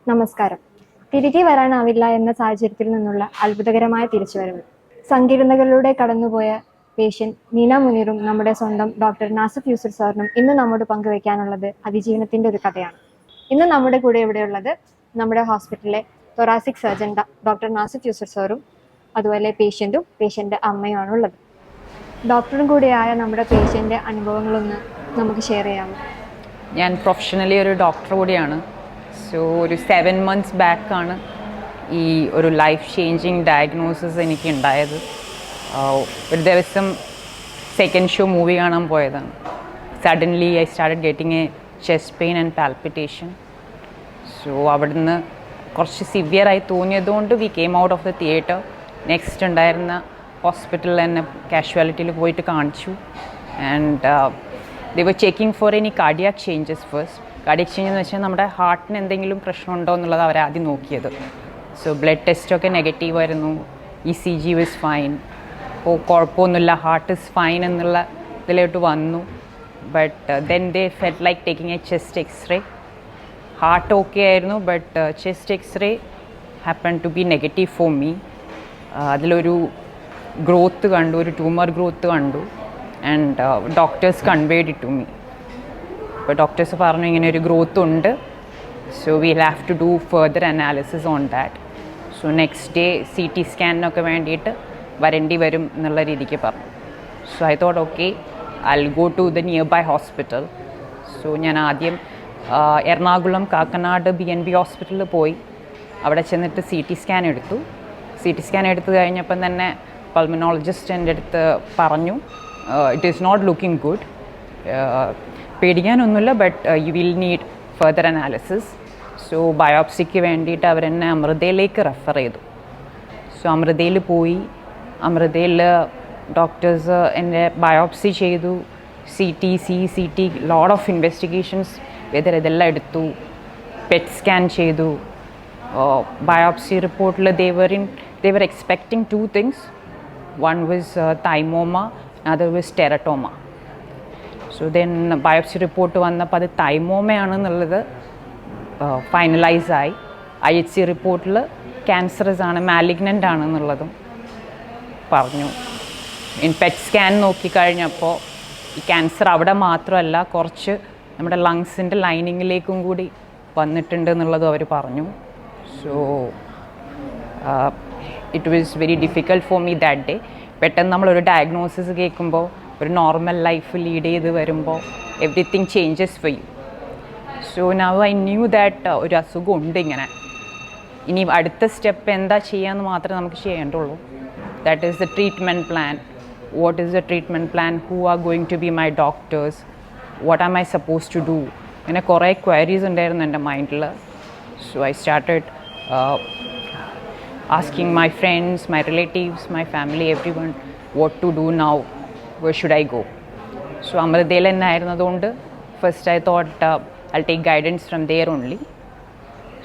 നമസ്കാരം. തിരികെ വരാനാവില്ല എന്ന സാഹചര്യത്തിൽ നിന്നുള്ള അത്ഭുതകരമായ തിരിച്ചുവരവ്. സങ്കീർണതകളിലൂടെ കടന്നുപോയ പേഷ്യന്റ് നീന മുനീറും നമ്മുടെ സ്വന്തം ഡോക്ടർ നാസിഫ് യൂസുഫ് സാറിനും ഇന്ന് നമ്മോട് പങ്കുവയ്ക്കാനുള്ളത് അതിജീവനത്തിന്റെ ഒരു കഥയാണ്. ഇന്ന് നമ്മുടെ കൂടെ ഇവിടെയുള്ളത് നമ്മുടെ ഹോസ്പിറ്റലിലെ thoracic surgeon doctor Nasif Yusuf സാറും അതുപോലെ പേഷ്യന്റും പേഷ്യന്റെ അമ്മയുമാണുള്ളത്. ഡോക്ടറും കൂടിയായ നമ്മുടെ പേഷ്യന്റെ അനുഭവങ്ങളൊന്ന് നമുക്ക് ഷെയർ ചെയ്യാമോ? ഞാൻ പ്രൊഫഷണലി ഒരു ഡോക്ടർ കൂടിയാണ്. സോ ഒരു 7 months ബാക്കാണ് ഈ ഒരു ലൈഫ് ചേഞ്ചിങ് ഡയഗ്നോസിസ് എനിക്ക് ഉണ്ടായത്. ഒരു ദിവസം സെക്കൻഡ് ഷോ മൂവി കാണാൻ പോയതാണ്. Suddenly I started getting a chest pain and palpitation. So അവിടുന്ന് കുറച്ച് സിവിയറായി തോന്നിയതുകൊണ്ട് we came out of the theatre. Next ഉണ്ടായിരുന്ന ഹോസ്പിറ്റലിൽ തന്നെ കാഷ്വാലിറ്റിയിൽ പോയിട്ട് കാണിച്ചു. And they were checking for any cardiac changes first. Cardiac change എന്ന് വെച്ചാൽ നമ്മുടെ ഹാർട്ടിന് എന്തെങ്കിലും പ്രശ്നമുണ്ടോ എന്നുള്ളത് അവർ ആദ്യം നോക്കിയത്. സോ ബ്ലഡ് ടെസ്റ്റൊക്കെ നെഗറ്റീവ് ആയിരുന്നു. ECG was fine. അപ്പോൾ കുഴപ്പമൊന്നുമില്ല, ഹാർട്ട് ഇസ് ഫൈൻ എന്നുള്ള ഇതിലോട്ട് വന്നു. But then they felt like taking a chest X-ray. Heart okay ആയിരുന്നു, but chest X-ray happen to be negative for me. അതിലൊരു ഗ്രോത്ത് കണ്ടു, ഒരു ട്യൂമർ ഗ്രോത്ത് കണ്ടു. And doctors conveyed it to me. അപ്പോൾ doctors പറഞ്ഞു ഇങ്ങനെ ഒരു ഗ്രോത്ത് ഉണ്ട്. So will have to do further analysis on that. So next day CT സ്കാനിനൊക്കെ വേണ്ടിയിട്ട് വരേണ്ടി വരും എന്നുള്ള രീതിക്ക് പറഞ്ഞു. So I thought okay, I will go to the nearby hospital. So ഞാൻ ആദ്യം എറണാകുളം കാക്കനാട് BNB ഹോസ്പിറ്റലിൽ പോയി. അവിടെ ചെന്നിട്ട് CT സ്കാൻ എടുത്തു. CT സ്കാൻ എടുത്തു കഴിഞ്ഞപ്പം തന്നെ പൾമനോളജിസ്റ്റ് എൻ്റെ അടുത്ത് പറഞ്ഞു it is not looking good, പേടിക്കാനൊന്നുമില്ല, but you will need further analysis. So ബയോപ്സിക്ക് വേണ്ടിയിട്ട് അവരെന്നെ അമൃതയിലേക്ക് റെഫർ ചെയ്തു. സോ അമൃതയിൽ പോയി. അമൃതയിൽ ഡോക്ടേഴ്സ് എന്നെ ബയോപ്സി ചെയ്തു. CT, CT, lot of investigations ഇതെല്ലാം എടുത്തു. പെറ്റ് സ്കാൻ ചെയ്തു. ബയോപ്സി റിപ്പോർട്ടിൽ they were expecting 2 things. One was Thymoma, another was teratoma. So then biopsy report വന്നപ്പോൾ അത് തൈമോമയാണെന്നുള്ളത് ഫൈനലൈസ് ആയി. IHC റിപ്പോർട്ടിൽ ക്യാൻസറസ് ആണ്, മാലിഗ്നൻ്റ് ആണെന്നുള്ളതും പറഞ്ഞു. പെറ്റ് സ്കാൻ നോക്കിക്കഴിഞ്ഞപ്പോൾ ഈ ക്യാൻസർ അവിടെ മാത്രമല്ല, കുറച്ച് നമ്മുടെ ലങ്സിൻ്റെ ലൈനിങ്ങിലേക്കും കൂടി വന്നിട്ടുണ്ട് എന്നുള്ളതും അവർ പറഞ്ഞു. So it was very difficult for me that day. പെട്ടെന്ന് നമ്മളൊരു ഡയഗ്നോസിസ് കേൾക്കുമ്പോൾ, ഒരു നോർമൽ ലൈഫ് ലീഡ് ചെയ്ത് വരുമ്പോൾ everything changes four you. So now I knew that ഒരു അസുഖം ഉണ്ട് ഇങ്ങനെ. ഇനി അടുത്ത സ്റ്റെപ്പ് എന്താ ചെയ്യാമെന്ന് മാത്രമേ നമുക്ക് ചെയ്യേണ്ടുള്ളൂ. That is the treatment plan. What is the treatment plan? Who are going to be my doctors? What am I suppose to do? ഇങ്ങനെ കുറേ ക്വയറീസ് ഉണ്ടായിരുന്നു എൻ്റെ മൈൻഡിൽ. So I started asking my friends, my relatives, my family, everyone, what to do now, where should I go? So Amradale എന്നായിരുന്നതുകൊണ്ട് first I thought I'll take guidance from there only.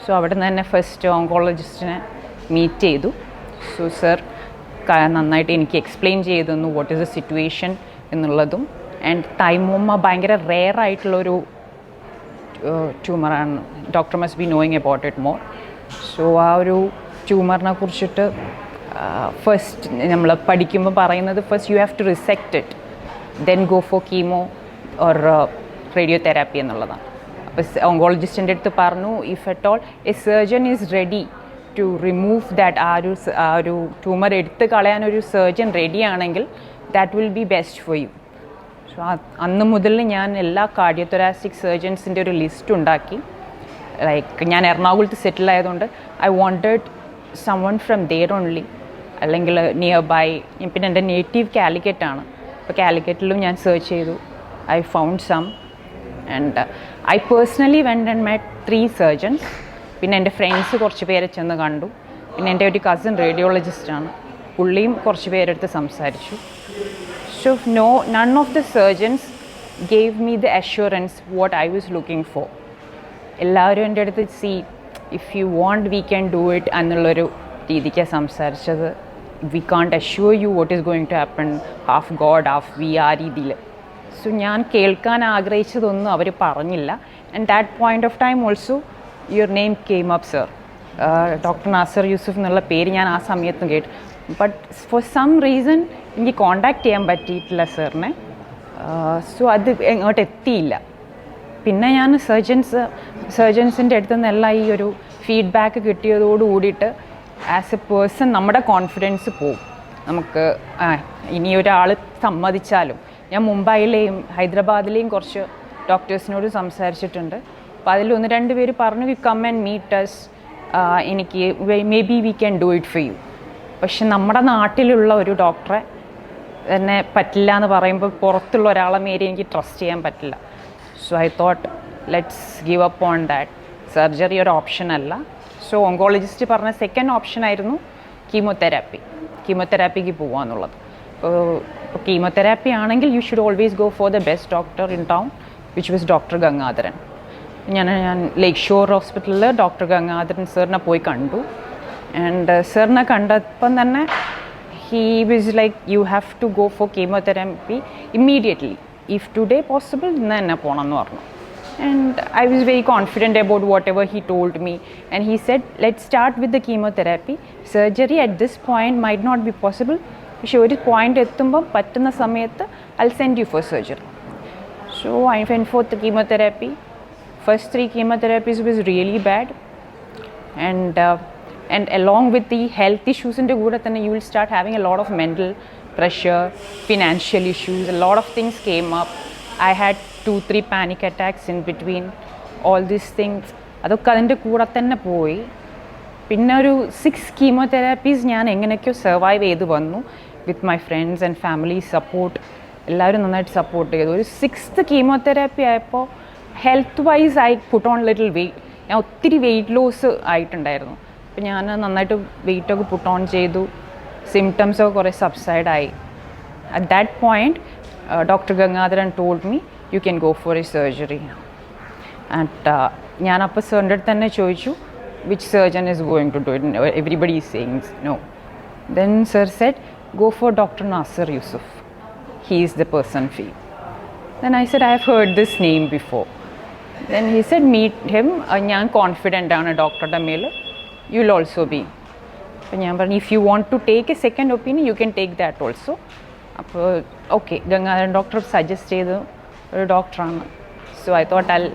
So അവിടെ നിന്ന് തന്നെ first ഓങ്കോളജിസ്റ്റിനെ meet ചെയ്തു. So sir നന്നായിട്ട് എനിക്ക് explain ചെയ്തു തന്നു what is the situation എന്നുള്ളതും. ആൻഡ് തൈമോമ ഭയങ്കര റെയർ ആയിട്ടുള്ളൊരു ട്യൂമറാണ്. Doctor must be knowing about it more. So ആ ഒരു ട്യൂമറിനെ കുറിച്ചിട്ട് ഫസ്റ്റ് നമ്മൾ പഠിക്കുമ്പോൾ പറയുന്നത് first you have to resect it, then go for chemo or radiotherapy എന്നുള്ളതാണ്. അപ്പോൾ ഓങ്കോളജിസ്റ്റിൻ്റെ അടുത്ത് പറഞ്ഞു if at all a surgeon is ready to remove that, ആ ഒരു ട്യൂമർ എടുത്ത് കളയാനൊരു സർജൻ റെഡിയാണെങ്കിൽ that will be best for you. So അന്ന് മുതൽ ഞാൻ എല്ലാ കാർഡിയോതൊറാസിക് സർജൻസിൻ്റെ ഒരു ലിസ്റ്റ് ഉണ്ടാക്കി. ലൈക്ക് ഞാൻ എറണാകുളത്ത് സെറ്റിൽ ആയതുകൊണ്ട് I wanted someone from there only, അല്ലെങ്കിൽ നിയർ ബൈ. പിന്നെ എൻ്റെ നേറ്റീവ് കാലിക്കറ്റാണ്. അപ്പോൾ കാലിക്കറ്റിലും ഞാൻ സെർച്ച് ചെയ്തു. I found some and I personally went and met 3 surgeons. പിന്നെ എൻ്റെ ഫ്രണ്ട്സ് കുറച്ച് പേരെ ചെന്ന് കണ്ടു. പിന്നെ എൻ്റെ ഒരു കസിൻ റേഡിയോളജിസ്റ്റാണ്, പുള്ളിയും കുറച്ച് പേരെടുത്ത് സംസാരിച്ചു. So none of the surgeons gave me the assurance what I was looking for. എല്ലാവരും എൻ്റെ അടുത്ത് if you want we can do it എന്നുള്ളൊരു രീതിക്കാണ് സംസാരിച്ചത്. We can't assure you what is going to happen, half God half we ആ രീതിയിൽ. So ഞാൻ കേൾക്കാൻ ആഗ്രഹിച്ചതൊന്നും അവർ പറഞ്ഞില്ല. And that point of time also your name came up sir. Doctor Nasar Yusuf എന്നുള്ള പേര് ഞാൻ ആ സമയത്തും കേട്ടു. ബട്ട് ഫോർ സം റീസൺ എനിക്ക് കോണ്ടാക്ട് ചെയ്യാൻ പറ്റിയിട്ടില്ല സാറിനെ. സോ അത് എങ്ങോട്ട് എത്തിയില്ല. പിന്നെ ഞാൻ സർജൻസിൻ്റെ അടുത്ത് നിന്നെല്ലാം ഈ ഒരു ഫീഡ്ബാക്ക് കിട്ടിയതോട് കൂടിയിട്ട് ആസ് എ പേഴ്സൺ നമ്മുടെ കോൺഫിഡൻസ് പോവും. നമുക്ക് ഇനി ഒരാൾ സമ്മതിച്ചാലും, ഞാൻ മുംബൈയിലെയും ഹൈദരാബാദിലെയും കുറച്ച് ഡോക്ടേഴ്സിനോട് സംസാരിച്ചിട്ടുണ്ട്. അപ്പോൾ അതിൽ 1-2 പേര് പറഞ്ഞു you come and meet us, എനിക്ക് may be we can do it for you. പക്ഷെ നമ്മുടെ നാട്ടിലുള്ള ഒരു ഡോക്ടറെ തന്നെ പറ്റില്ല എന്ന് പറയുമ്പോൾ പുറത്തുള്ള ഒരാളെ മേരെ എനിക്ക് ട്രസ്റ്റ് ചെയ്യാൻ പറ്റില്ല. So I thought let's give up on that. Surgery ഒരു ഓപ്ഷൻ അല്ല. സോ ഓങ്കോളജിസ്റ്റ് പറഞ്ഞ സെക്കൻഡ് ഓപ്ഷൻ ആയിരുന്നു കീമോതെറാപ്പിക്ക് പോവാന്നുള്ളത്. ഇപ്പോൾ കീമോതെറാപ്പി ആണെങ്കിൽ you should always go for the best doctor in town, which was doctor Gangadharan. ഞാൻ ലേക്ക് ഷോർ ഹോസ്പിറ്റലിൽ ഡോക്ടർ ഗംഗാധരൻ സാറിനെ പോയി കണ്ടു. ആൻഡ് സാറിനെ കണ്ടപ്പം തന്നെ he was like, you have to go for chemotherapy immediately. If today possible, then പോകണമെന്ന് പറഞ്ഞു. And I was very confident about whatever he told me. And he said, let's start with the chemotherapy. Surgery at this point might not be possible. പക്ഷേ ഒരു point എത്തുമ്പോൾ പറ്റുന്ന സമയത്ത് I'll send you for surgery. So I went for the chemotherapy. First 3 chemotherapies was really bad. And along with the health issues in the കൂടെ തന്നെ you will start having a lot of mental pressure, financial issues, a lot of things came up. I had 2-3 panic attacks in between all these things. അതൊക്കെ അതിൻ്റെ കൂടെ തന്നെ പോയി. പിന്നെ ഒരു 6 കീമോതെറാപ്പീസ് ഞാൻ എങ്ങനെയൊക്കെയോ സർവൈവ് ചെയ്ത് വന്നു with my friends and family support. എല്ലാവരും നന്നായിട്ട് സപ്പോർട്ട് ചെയ്തു. ഒരു 6th കീമോതെറാപ്പി ആയപ്പോൾ health wise I put on little weight. ഞാൻ ഒത്തിരി വെയിറ്റ് ലോസ് ആയിട്ടുണ്ടായിരുന്നു. അപ്പോൾ ഞാൻ നന്നായിട്ട് വെയിറ്റൊക്കെ പുട്ട് ഓൺ ചെയ്തു. സിംറ്റംസൊക്കെ കുറേ സബ്സൈഡായി. At that point doctor Gangadharan told me you can go for a surgery. And ഞാനപ്പോൾ സാറിൻ്റെ അടുത്ത് തന്നെ ചോദിച്ചു which surgeon is going to do it. Everybody is saying no. Then sir said, go for Dr. Nasir Yusuf. He is the person for you. Then I said, I have heard this name before. Then he said, meet him. ഞാൻ confident ആണ് ഡോക്ടറുടെ മേൽ. You will also be. അപ്പോൾ ഞാൻ പറഞ്ഞു, if you want to take a second opinion, you can take that also. അപ്പോൾ okay, Gangadharan doctor suggest ചെയ്ത ഒരു ഡോക്ടറാണ്. So I thought I'll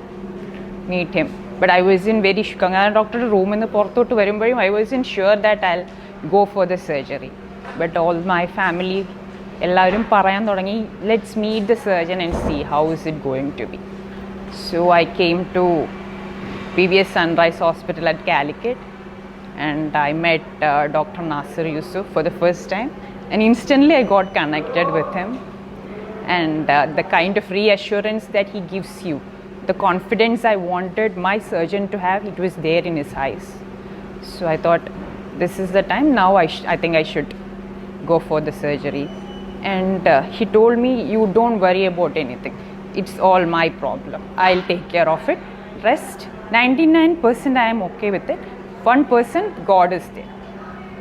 meet him. But I was in very sure. Ganganath doctor room in the പുറത്തോട്ട് വരുമ്പോഴും I was in sure that I'll go for the surgery. But all my family എല്ലാവരും പറയാൻ തുടങ്ങി, let's meet the surgeon and see how is it going to be. So I came to PVS Sunrise Hospital at Calicut and I met Dr. Nasir Yusuf for the first time, and instantly I got connected with him. And the kind of reassurance that he gives you, the confidence I wanted my surgeon to have, it was there in his eyes. So I thought, this is the time. Now I think I should go for the surgery. And he told me, you don't worry about anything. It's all my problem. I'll take care of it. Rest, 99% I am okay with it. 1% God is there.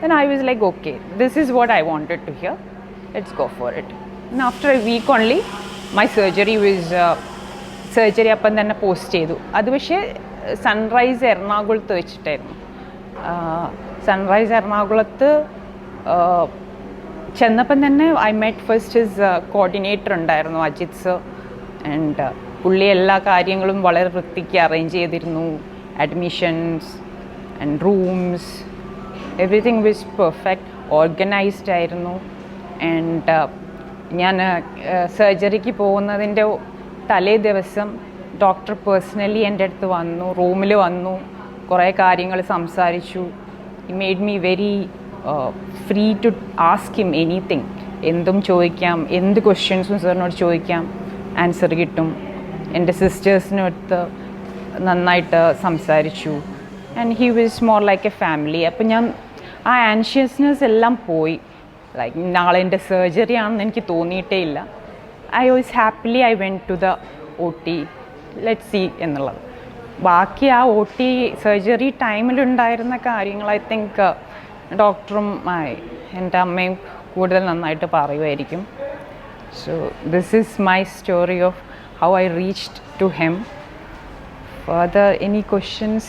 Then I was like, okay, this is what I wanted to hear. Let's go for it. And after a week only, my surgery was... surgery അപ്പം തന്നെ post ചെയ്തു. അത് പക്ഷേ sunrise എറണാകുളത്ത് വെച്ചിട്ടായിരുന്നു. Sunrise എറണാകുളത്ത് ചെന്നപ്പം തന്നെ I met first his coordinator ഉണ്ടായിരുന്നു, അജിത് സർ. ആൻഡ് പുള്ളി എല്ലാ കാര്യങ്ങളും വളരെ വൃത്തിക്ക് അറേഞ്ച് ചെയ്തിരുന്നു. Admissions and rooms, everything was perfect, organised ആയിരുന്നു. ആൻഡ് ഞാൻ സർജറിക്ക് പോകുന്നതിൻ്റെ തലേ ദിവസം ഡോക്ടർ പേഴ്സണലി എൻ്റെ അടുത്ത് വന്നു, റൂമിൽ വന്നു, കുറേ കാര്യങ്ങൾ സംസാരിച്ചു. He made me very free to ask him anything. എന്തും ചോദിക്കാം, എന്ത് ക്വസ്റ്റ്യൻസും സാറിനോട് ചോദിക്കാം, ആൻസർ കിട്ടും. എൻ്റെ സിസ്റ്റേഴ്സിനടുത്ത് നന്നായിട്ട് സംസാരിച്ചു. And he was more like A family. അപ്പം ഞാൻ ആ ആൻഷ്യസ്നെസ് എല്ലാം പോയി. ലൈക്ക് നാളെ എൻ്റെ സർജറി ആണെന്ന് എനിക്ക് തോന്നിയിട്ടേ ഇല്ല. I was happily I went to the OT. Let's see എന്നുള്ളത്. ബാക്കി ആ OT സർജറി ടൈമിലുണ്ടായിരുന്ന കാര്യങ്ങൾ ഐ തിങ്ക് ഡോക്ടറും എൻ്റെ അമ്മയും കൂടുതൽ നന്നായിട്ട് പറയുമായിരിക്കും. So this is my story of how I reached to him further any questions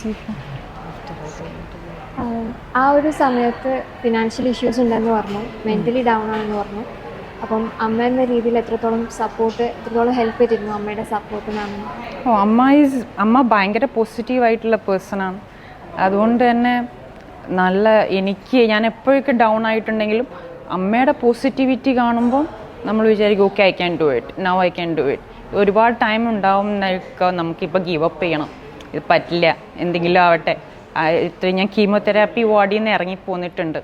ആ ഒരു സമയത്ത് ഫിനാൻഷ്യൽ ഇഷ്യൂസ് ഉണ്ടെന്ന് പറഞ്ഞു, മെൻ്റലി ഡൗൺ ആണെന്ന് പറഞ്ഞു. അപ്പം അമ്മ എന്ന രീതിയിൽ എത്രത്തോളം ഹെൽപ്പ് ചെയ്തിരുന്നു അമ്മയുടെ സപ്പോർട്ട് മാമിന്? അമ്മ ഭയങ്കര പോസിറ്റീവായിട്ടുള്ള പേഴ്സണാണ്. അതുകൊണ്ട് തന്നെ ഞാൻ എപ്പോഴൊക്കെ ഡൗൺ ആയിട്ടുണ്ടെങ്കിലും അമ്മയുടെ പോസിറ്റിവിറ്റി കാണുമ്പോൾ നമ്മൾ വിചാരിക്കും okay I can do it, now I can do it. ഒരുപാട് ടൈം ഉണ്ടാവും നമുക്കിപ്പോൾ ഗീവ് അപ്പ് ചെയ്യണം, ഇത് പറ്റില്ല, എന്തെങ്കിലും ആവട്ടെ. ഞാൻ കീമോതെറാപ്പി വാർഡിൽ നിന്ന് ഇറങ്ങിപ്പോന്നിട്ടുണ്ട്,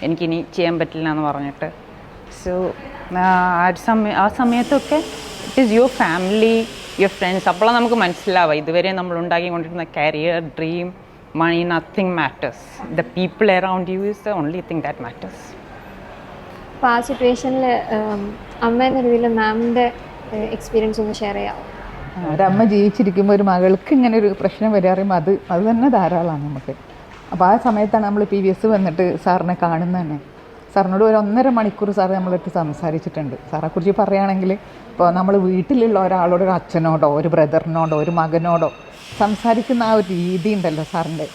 എനിക്കിനി ചെയ്യാൻ പറ്റില്ല എന്ന് പറഞ്ഞിട്ട്. സോ ആ സമയത്തൊക്കെ it is your family, your friends. അപ്പോഴാണ് നമുക്ക് മനസ്സിലാവുക ഇതുവരെ നമ്മൾ ഉണ്ടാക്കിക്കൊണ്ടിരുന്ന career, dream, money, nothing matters. The people around you is the only thing that matters. അപ്പോൾ ആ സിറ്റുവേഷനിൽ അമ്മ എന്ന രീതിയിൽ മാമിൻ്റെ എക്സ്പീരിയൻസ് ഒന്ന് ഷെയർ ചെയ്യാമോ? ഒരമ്മ ജീവിച്ചിരിക്കുമ്പോൾ ഒരു മകൾക്ക് ഇങ്ങനെ ഒരു പ്രശ്നം വരാറിയുമ്പോൾ അത് തന്നെ ധാരാളമാണ് നമുക്ക്. അപ്പോൾ ആ സമയത്താണ് നമ്മൾ PVS വന്നിട്ട് സാറിനെ കാണുന്നത് തന്നെ. സാറിനോട് ഒരു 1.5 മണിക്കൂർ സാറ് നമ്മളടുത്ത് സംസാരിച്ചിട്ടുണ്ട്. സാറെക്കുറിച്ച് പറയുകയാണെങ്കിൽ ഇപ്പോൾ നമ്മൾ വീട്ടിലുള്ള ഒരാളോട്, ഒരു അച്ഛനോടോ ഒരു ബ്രദറിനോടോ ഒരു മകനോടോ സംസാരിക്കുന്ന ആ ഒരു രീതി ഉണ്ടല്ലോ സാറിൻ്റെ,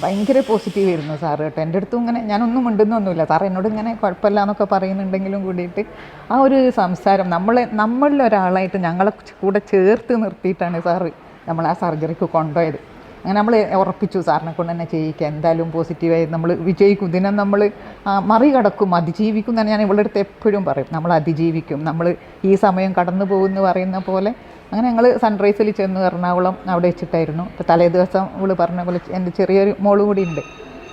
ഭയങ്കര പോസിറ്റീവ് ആയിരുന്നു സാറ് കേട്ടോ. എൻ്റെ അടുത്തും ഇങ്ങനെ ഞാനൊന്നും മിണ്ടുന്നൊന്നുമില്ല, സാർ എന്നോട് ഇങ്ങനെ കുഴപ്പമില്ല എന്നൊക്കെ പറയുന്നുണ്ടെങ്കിലും കൂടിയിട്ട് ആ ഒരു സംസാരം നമ്മളിലൊരാളായിട്ട് ഞങ്ങളെ കൂടെ ചേർത്ത് നിർത്തിയിട്ടാണ് സാറ് നമ്മൾ ആ സർജറിക്ക് കൊണ്ടുപോയത്. അങ്ങനെ നമ്മൾ ഉറപ്പിച്ചു സാറിനെ കൊണ്ട് തന്നെ ചെയ്യിക്കുക, എന്തായാലും പോസിറ്റീവായി നമ്മൾ വിജയിക്കും, ഇതിനെ നമ്മൾ മറികടക്കും, അതിജീവിക്കും എന്നാണ് ഞാൻ ഇവളുടെ അടുത്ത് എപ്പോഴും പറയും. നമ്മൾ അതിജീവിക്കും, നമ്മൾ ഈ സമയം കടന്നു പോകുമെന്ന് പറയുന്ന പോലെ. അങ്ങനെ ഞങ്ങൾ സൺറൈസിൽ ചെന്ന് എറണാകുളം അവിടെ വെച്ചിട്ടായിരുന്നു. അപ്പോൾ തലേ ദിവസം ഇവൾ പറഞ്ഞ പോലെ എൻ്റെ ചെറിയൊരു മോള് കൂടി ഉണ്ട്,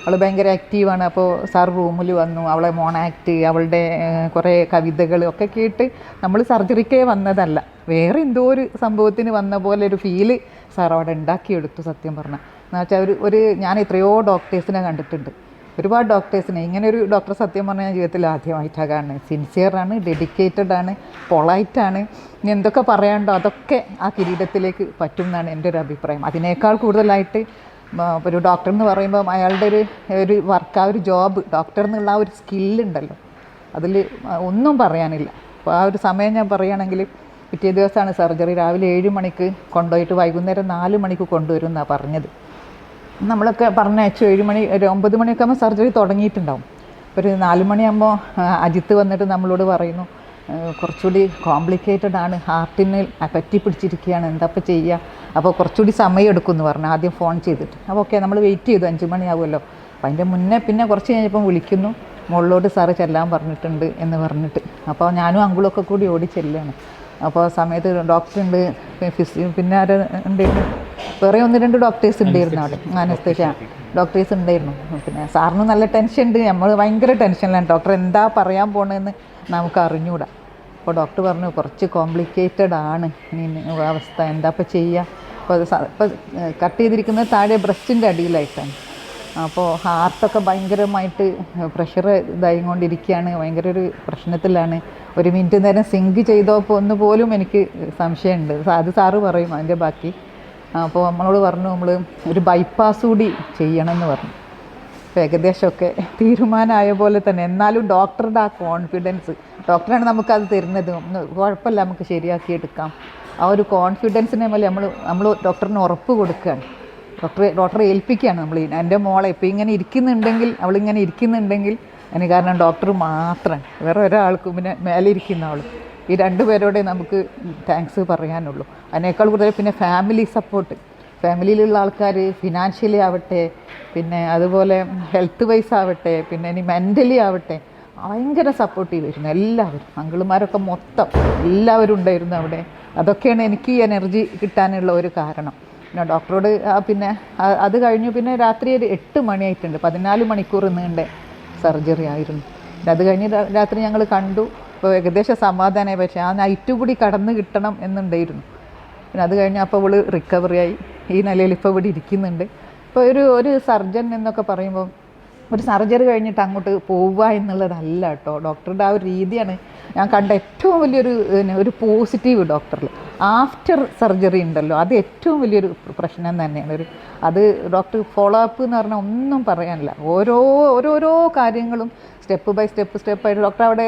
അവൾ ഭയങ്കര ആക്റ്റീവാണ്. അപ്പോൾ സാർ റൂമിൽ വന്നു, അവളെ മോണാക്ട്, അവളുടെ കുറേ കവിതകൾ ഒക്കെ കേട്ട് നമ്മൾ സർജറിക്കേ വന്നതല്ല, വേറെ എന്തോ ഒരു സംഭവത്തിന് വന്ന പോലെ ഒരു ഫീല് സാർ അവിടെ ഉണ്ടാക്കിയെടുത്തു. സത്യം പറഞ്ഞാൽ എന്ന് വെച്ചാൽ ഞാൻ എത്രയോ ഡോക്ടേഴ്സിനെ കണ്ടിട്ടുണ്ട്, ഒരുപാട് ഡോക്ടേഴ്സിനെ. ഇങ്ങനെ ഒരു ഡോക്ടർ സത്യം പറഞ്ഞാൽ ജീവിതത്തിൽ ആദ്യമായിട്ടാണ് കാണുന്നത്. സിൻസിയറാണ്, ഡെഡിക്കേറ്റഡ് ആണ്, പൊളൈറ്റാണ്. ഇനി എന്തൊക്കെ പറയാണ്ടോ അതൊക്കെ ആ കിരീടത്തിലേക്ക് പറ്റും എന്നാണ് എൻ്റെ ഒരു അഭിപ്രായം. അതിനേക്കാൾ കൂടുതലായിട്ട് ഒരു ഡോക്ടർ എന്ന് പറയുമ്പോൾ അയാളുടെ ഒരു വർക്ക്, ആ ഒരു ജോബ്, ഡോക്ടർ എന്നുള്ള ആ ഒരു സ്കില്ലുണ്ടല്ലോ, അതിൽ ഒന്നും പറയാനില്ല. അപ്പോൾ ആ ഒരു സമയം ഞാൻ പറയുകയാണെങ്കിൽ പിറ്റേ ദിവസമാണ് സർജറി. രാവിലെ 7 മണിക്ക് കൊണ്ടുപോയിട്ട് വൈകുന്നേരം 4 മണിക്ക് കൊണ്ടുവരും എന്നാണ് പറഞ്ഞത്. നമ്മളൊക്കെ പറഞ്ഞയച്ചു. 7 മണി, ഒരു 9 മണിയൊക്കെ ആകുമ്പോൾ സർജറി തുടങ്ങിയിട്ടുണ്ടാവും. ഒരു 4 മണിയാകുമ്പോൾ അജിത്ത് വന്നിട്ട് നമ്മളോട് പറയുന്നു കുറച്ചുകൂടി കോംപ്ലിക്കേറ്റഡ് ആണ്, ഹാർട്ടിന് പറ്റി പിടിച്ചിരിക്കുകയാണ്, എന്താ ഇപ്പോൾ ചെയ്യുക, അപ്പോൾ കുറച്ചുകൂടി സമയം എടുക്കുമെന്ന് പറഞ്ഞു ആദ്യം ഫോൺ ചെയ്തിട്ട്. അപ്പോൾ ഓക്കെ നമ്മൾ വെയിറ്റ് ചെയ്തു, 5 മണിയാവുമല്ലോ. അപ്പോൾ അതിൻ്റെ മുന്നേ പിന്നെ കുറച്ച് കഴിഞ്ഞപ്പം വിളിക്കുന്നു, മുകളിലോട്ട് സാറ് ചെല്ലാൻ പറഞ്ഞിട്ടുണ്ട് എന്ന് പറഞ്ഞിട്ട്. അപ്പോൾ ഞാനും അങ്കിളൊക്കെ കൂടി ഓടി ചെല്ലുകയാണ്. അപ്പോൾ ആ സമയത്ത് ഡോക്ടറുണ്ട്, പിന്നെ ആര് ഉണ്ടായിരുന്നു, വേറെ 1-2 ഡോക്ടേഴ്സ് ഉണ്ടായിരുന്നു അവിടെ, അനസ്തേഷ്യ ഡോക്ടേഴ്സ് ഉണ്ടായിരുന്നു. പിന്നെ സാറിന് നല്ല ടെൻഷൻ ഉണ്ട്, നമ്മൾ ഭയങ്കര ടെൻഷനിലാണ്, ഡോക്ടർ എന്താ പറയാൻ പോണതെന്ന് നമുക്ക് അറിഞ്ഞൂടാ. അപ്പോൾ ഡോക്ടർ പറഞ്ഞു കുറച്ച് കോംപ്ലിക്കേറ്റഡ് ആണ് ഇനി അവസ്ഥ, എന്താ ഇപ്പോൾ ചെയ്യുക. അപ്പോൾ ഇപ്പോൾ കട്ട് ചെയ്തിരിക്കുന്നത് താഴെ ബ്രസ്റ്റിൻ്റെ അടിയിലായിട്ടാണ്. അപ്പോൾ ഹാർട്ടൊക്കെ ഭയങ്കരമായിട്ട് പ്രഷർ ഇതായിക്കൊണ്ടിരിക്കുകയാണ്, ഭയങ്കര ഒരു പ്രശ്നത്തിലാണ്. 1 മിനിറ്റ് നേരം സിങ്ക് ചെയ്തപ്പോൾ ഒന്നുപോലും എനിക്ക് സംശയമുണ്ട്, അത് സാറ് പറയും അതിൻ്റെ ബാക്കി. അപ്പോൾ നമ്മളോട് പറഞ്ഞു നമ്മൾ ഒരു ബൈപ്പാസ് കൂടി ചെയ്യണമെന്ന് പറഞ്ഞു. അപ്പോൾ ഏകദേശമൊക്കെ തീരുമാനമായ പോലെ തന്നെ. എന്നാലും ഡോക്ടറുടെ ആ കോൺഫിഡൻസ്, ഡോക്ടറാണ് നമുക്കത് തരുന്നത്, കുഴപ്പമില്ല നമുക്ക് ശരിയാക്കിയെടുക്കാം, ആ ഒരു കോൺഫിഡൻസിനെ മേലെ നമ്മൾ ഡോക്ടറിന് ഉറപ്പ് കൊടുക്കുകയാണ്, ഡോക്ടറെ ഏൽപ്പിക്കുകയാണ് നമ്മൾ. എൻ്റെ മോളെ ഇപ്പോൾ ഇങ്ങനെ ഇരിക്കുന്നുണ്ടെങ്കിൽ, അവളിങ്ങനെ ഇരിക്കുന്നുണ്ടെങ്കിൽ അതിന് കാരണം ഡോക്ടർ മാത്രമാണ്, വേറെ ഒരാൾക്കും, പിന്നെ മേലെ ഇരിക്കുന്ന ആളും. ഈ 2 പേരോടെ നമുക്ക് താങ്ക്സ് പറയാനുള്ളൂ. അതിനേക്കാൾ കൂടുതൽ പിന്നെ ഫാമിലി സപ്പോർട്ട്, ഫാമിലിയിലുള്ള ആൾക്കാർ ഫിനാൻഷ്യലി ആവട്ടെ, പിന്നെ അതുപോലെ ഹെൽത്ത് വൈസ് ആവട്ടെ, പിന്നെ ഇനി മെൻ്റലി ആവട്ടെ, ഭയങ്കര സപ്പോർട്ടീവ് ആയിരുന്നു എല്ലാവരും. അങ്കിളുമാരൊക്കെ മൊത്തം എല്ലാവരും ഉണ്ടായിരുന്നു അവിടെ. അതൊക്കെയാണ് എനിക്ക് ഈ എനർജി കിട്ടാനുള്ള ഒരു കാരണം. പിന്നെ ഡോക്ടറോട് പിന്നെ അത് കഴിഞ്ഞു. പിന്നെ രാത്രി ഒരു 8 മണിയായിട്ടുണ്ട്, 14 മണിക്കൂർ നീണ്ട സർജറി ആയിരുന്നു. അത് കഴിഞ്ഞ് രാത്രി ഞങ്ങൾ കണ്ടു. അപ്പോൾ ഏകദേശം സമാധാനമായി, പക്ഷേ ആ നൈറ്റ് കൂടി കടന്ന് കിട്ടണം എന്നുണ്ടായിരുന്നു. പിന്നെ അത് കഴിഞ്ഞ് അപ്പോൾ ഇവൾ റിക്കവറിയായി, ഈ നിലയിൽ ഇപ്പോൾ ഇവിടെ ഇരിക്കുന്നുണ്ട്. ഇപ്പോൾ ഒരു സർജൻ എന്നൊക്കെ പറയുമ്പോൾ ഒരു സർജറി കഴിഞ്ഞിട്ട് അങ്ങോട്ട് പോവുക എന്നുള്ളതല്ല കേട്ടോ. ഡോക്ടറുടെ ആ ഒരു രീതിയാണ് ഞാൻ കണ്ട ഏറ്റവും വലിയൊരു പോസിറ്റീവ് ഡോക്ടറിൽ. ആഫ്റ്റർ സർജറി ഉണ്ടല്ലോ, അത് ഏറ്റവും വലിയൊരു പ്രശ്നം തന്നെയാണ്. അത് ഡോക്ടർ ഫോളോ അപ്പ് എന്ന് പറഞ്ഞാൽ ഒന്നും പറയാനില്ല. ഓരോരോ കാര്യങ്ങളും സ്റ്റെപ്പ് ബൈ സ്റ്റെപ്പായിട്ട് ഡോക്ടർ അവിടെ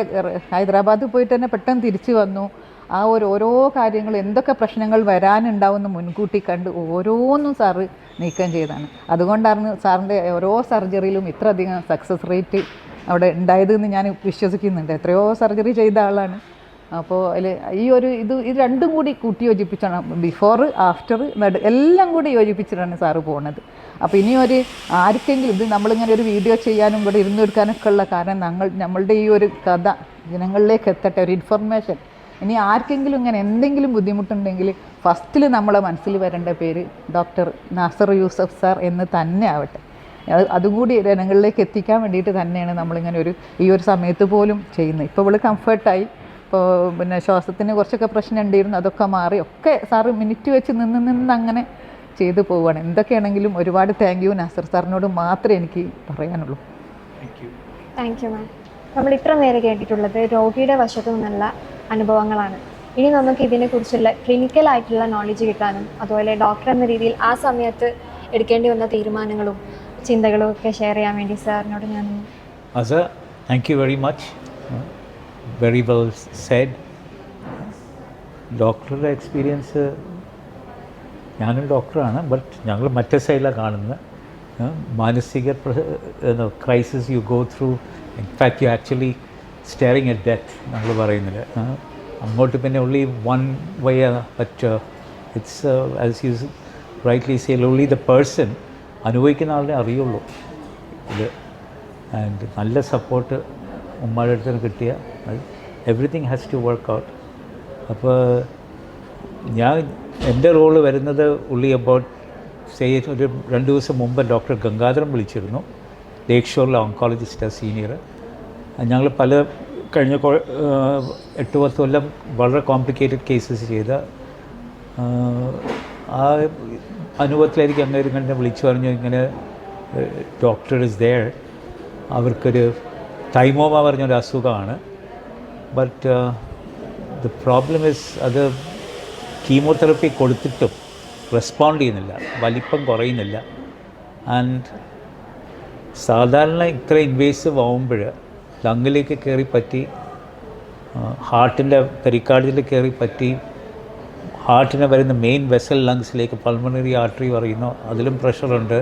ഹൈദരാബാദിൽ പോയിട്ട് തന്നെ പെട്ടെന്ന് തിരിച്ചു വന്നു. ആ ഓരോ കാര്യങ്ങൾ എന്തൊക്കെ പ്രശ്നങ്ങൾ വരാനുണ്ടാവുമെന്ന് മുൻകൂട്ടി കണ്ട് ഓരോന്നും സാറ് നീക്കം ചെയ്തതാണ്. അതുകൊണ്ടാണ് സാറിൻ്റെ ഓരോ സർജറിയിലും ഇത്രയധികം സക്സസ് റേറ്റ് അവിടെ ഉണ്ടായതെന്ന് ഞാൻ വിശ്വസിക്കുന്നുണ്ട്. എത്രയോ സർജറി ചെയ്ത ആളാണ്. അപ്പോൾ അതിൽ ഇത് രണ്ടും കൂടി കൂട്ടി യോജിപ്പിച്ചാണ്, ബിഫോർ ആഫ്റ്റർ എല്ലാം കൂടി യോജിപ്പിച്ചിട്ടാണ് സാറ് പോകുന്നത്. അപ്പോൾ ഇനി ആർക്കെങ്കിലും ഇത് നമ്മളിങ്ങനെ ഒരു വീഡിയോ ചെയ്യാനും ഇവിടെ ഇരുന്നെടുക്കാനൊക്കെ ഉള്ള കാരണം നമ്മളുടെ ഈ ഒരു കഥ ജനങ്ങളിലേക്ക് എത്തട്ടെ, ഒരു ഇൻഫർമേഷൻ. ഇനി ആർക്കെങ്കിലും ഇങ്ങനെ എന്തെങ്കിലും ബുദ്ധിമുട്ടുണ്ടെങ്കിൽ ഫസ്റ്റിൽ നമ്മളെ മനസ്സിൽ വരേണ്ട പേര് ഡോക്ടർ നാസർ യൂസഫ് സാർ എന്ന് തന്നെ ആവട്ടെ. അതുകൂടി ജനങ്ങളിലേക്ക് എത്തിക്കാൻ വേണ്ടിയിട്ട് തന്നെയാണ് നമ്മളിങ്ങനെ ഈ ഒരു സമയത്ത് പോലും ചെയ്യുന്നത്. ഇപ്പോൾ ഇവള് കംഫർട്ടായി. ഇപ്പോൾ പിന്നെ ശ്വാസത്തിന് കുറച്ചൊക്കെ പ്രശ്നം ഉണ്ടായിരുന്നു, അതൊക്കെ മാറി. ഒക്കെ സാറ് മിനിറ്റ് വെച്ച് നിന്ന് അങ്ങനെ ചെയ്തു പോവുകയാണ്. എന്തൊക്കെയാണെങ്കിലും ഒരുപാട് താങ്ക് യു നാസർ സാറിനോട് മാത്രമേ എനിക്ക് പറയാനുള്ളൂ. Thank you ma'am. നമ്മൾ ഇത്ര നേരം കേട്ടിട്ടുള്ളത് രോഗിയുടെ വശത്തു നിന്നുള്ള അനുഭവങ്ങളാണ്. ഇനി നമുക്ക് ഇതിനെക്കുറിച്ചുള്ള ക്ലിനിക്കലായിട്ടുള്ള നോളജ് കിട്ടാനും അതുപോലെ ഡോക്ടർ എന്ന രീതിയിൽ ആ സമയത്ത് എടുക്കേണ്ടി വന്ന തീരുമാനങ്ങളും ചിന്തകളും ഒക്കെ ഷെയർ ചെയ്യാൻ വേണ്ടി സാറിനോട് ഞാൻ thank you very much. Very well said. ഡോക്ടറുടെ എക്സ്പീരിയൻസ്, ഞാനും ഡോക്ടറാണ്, ബട്ട് ഞങ്ങൾ മറ്റേ സൈഡിലാണ് കാണുന്നത്. മാനസിക crisis you go through, in fact you actually staring at death നമ്മൾ പറയുന്നത്. അങ്ങോട്ട് പിന്നെ only one way, but it's as you rightly say, only the person അനുഭവിക്കുന്ന ആളിനെ അറിയുള്ളൂ ഇത്. ആൻഡ് നല്ല സപ്പോർട്ട് ഉമ്മയുടെ അടുത്ത് നിന്ന് കിട്ടിയ everything has to work out. അപ്പോൾ എൻ്റെ റോള് വരുന്നത് ഉള്ളി അബൌട്ട് ഒരു 2 ദിവസം മുമ്പ് ഡോക്ടർ ഗംഗാധരൻ വിളിച്ചിരുന്നു, ലേക്ക് ഷോറിലെ ഓങ്കോളജിസ്റ്റാണ് സീനിയർ. ഞങ്ങൾ കഴിഞ്ഞ 8-10 കൊല്ലം വളരെ കോംപ്ലിക്കേറ്റഡ് കേസസ് ചെയ്ത ആ അനുഭവത്തിലായിരിക്കും അങ്ങനെ ഇങ്ങനെ വിളിച്ചു പറഞ്ഞു, ഇങ്ങനെ ഡോക്ടർ ഇസ് ദെയർ, അവർക്കൊരു തൈമോമ പറഞ്ഞൊരു അസുഖമാണ്. ബട്ട് ദ പ്രോബ്ലം ഇസ് അത് കീമോതെറപ്പി കൊടുത്തിട്ടും റെസ്പോണ്ട് ചെയ്യുന്നില്ല, വലിപ്പം കുറയുന്നില്ല. ആൻഡ് സാധാരണ ഇത്ര ഇൻവേസീവ് ആവുമ്പോൾ ലങ്ങിലേക്ക് കയറി പറ്റി, ഹാർട്ടിൻ്റെ പെരിക്കാർഡിൽ കയറി പറ്റി, ഹാർട്ടിന് വരുന്ന മെയിൻ വെസൽ ലങ്സിലേക്ക് പൾമണറി ആർട്ടറി പറയുന്നു, അതിലും പ്രഷറുണ്ട്.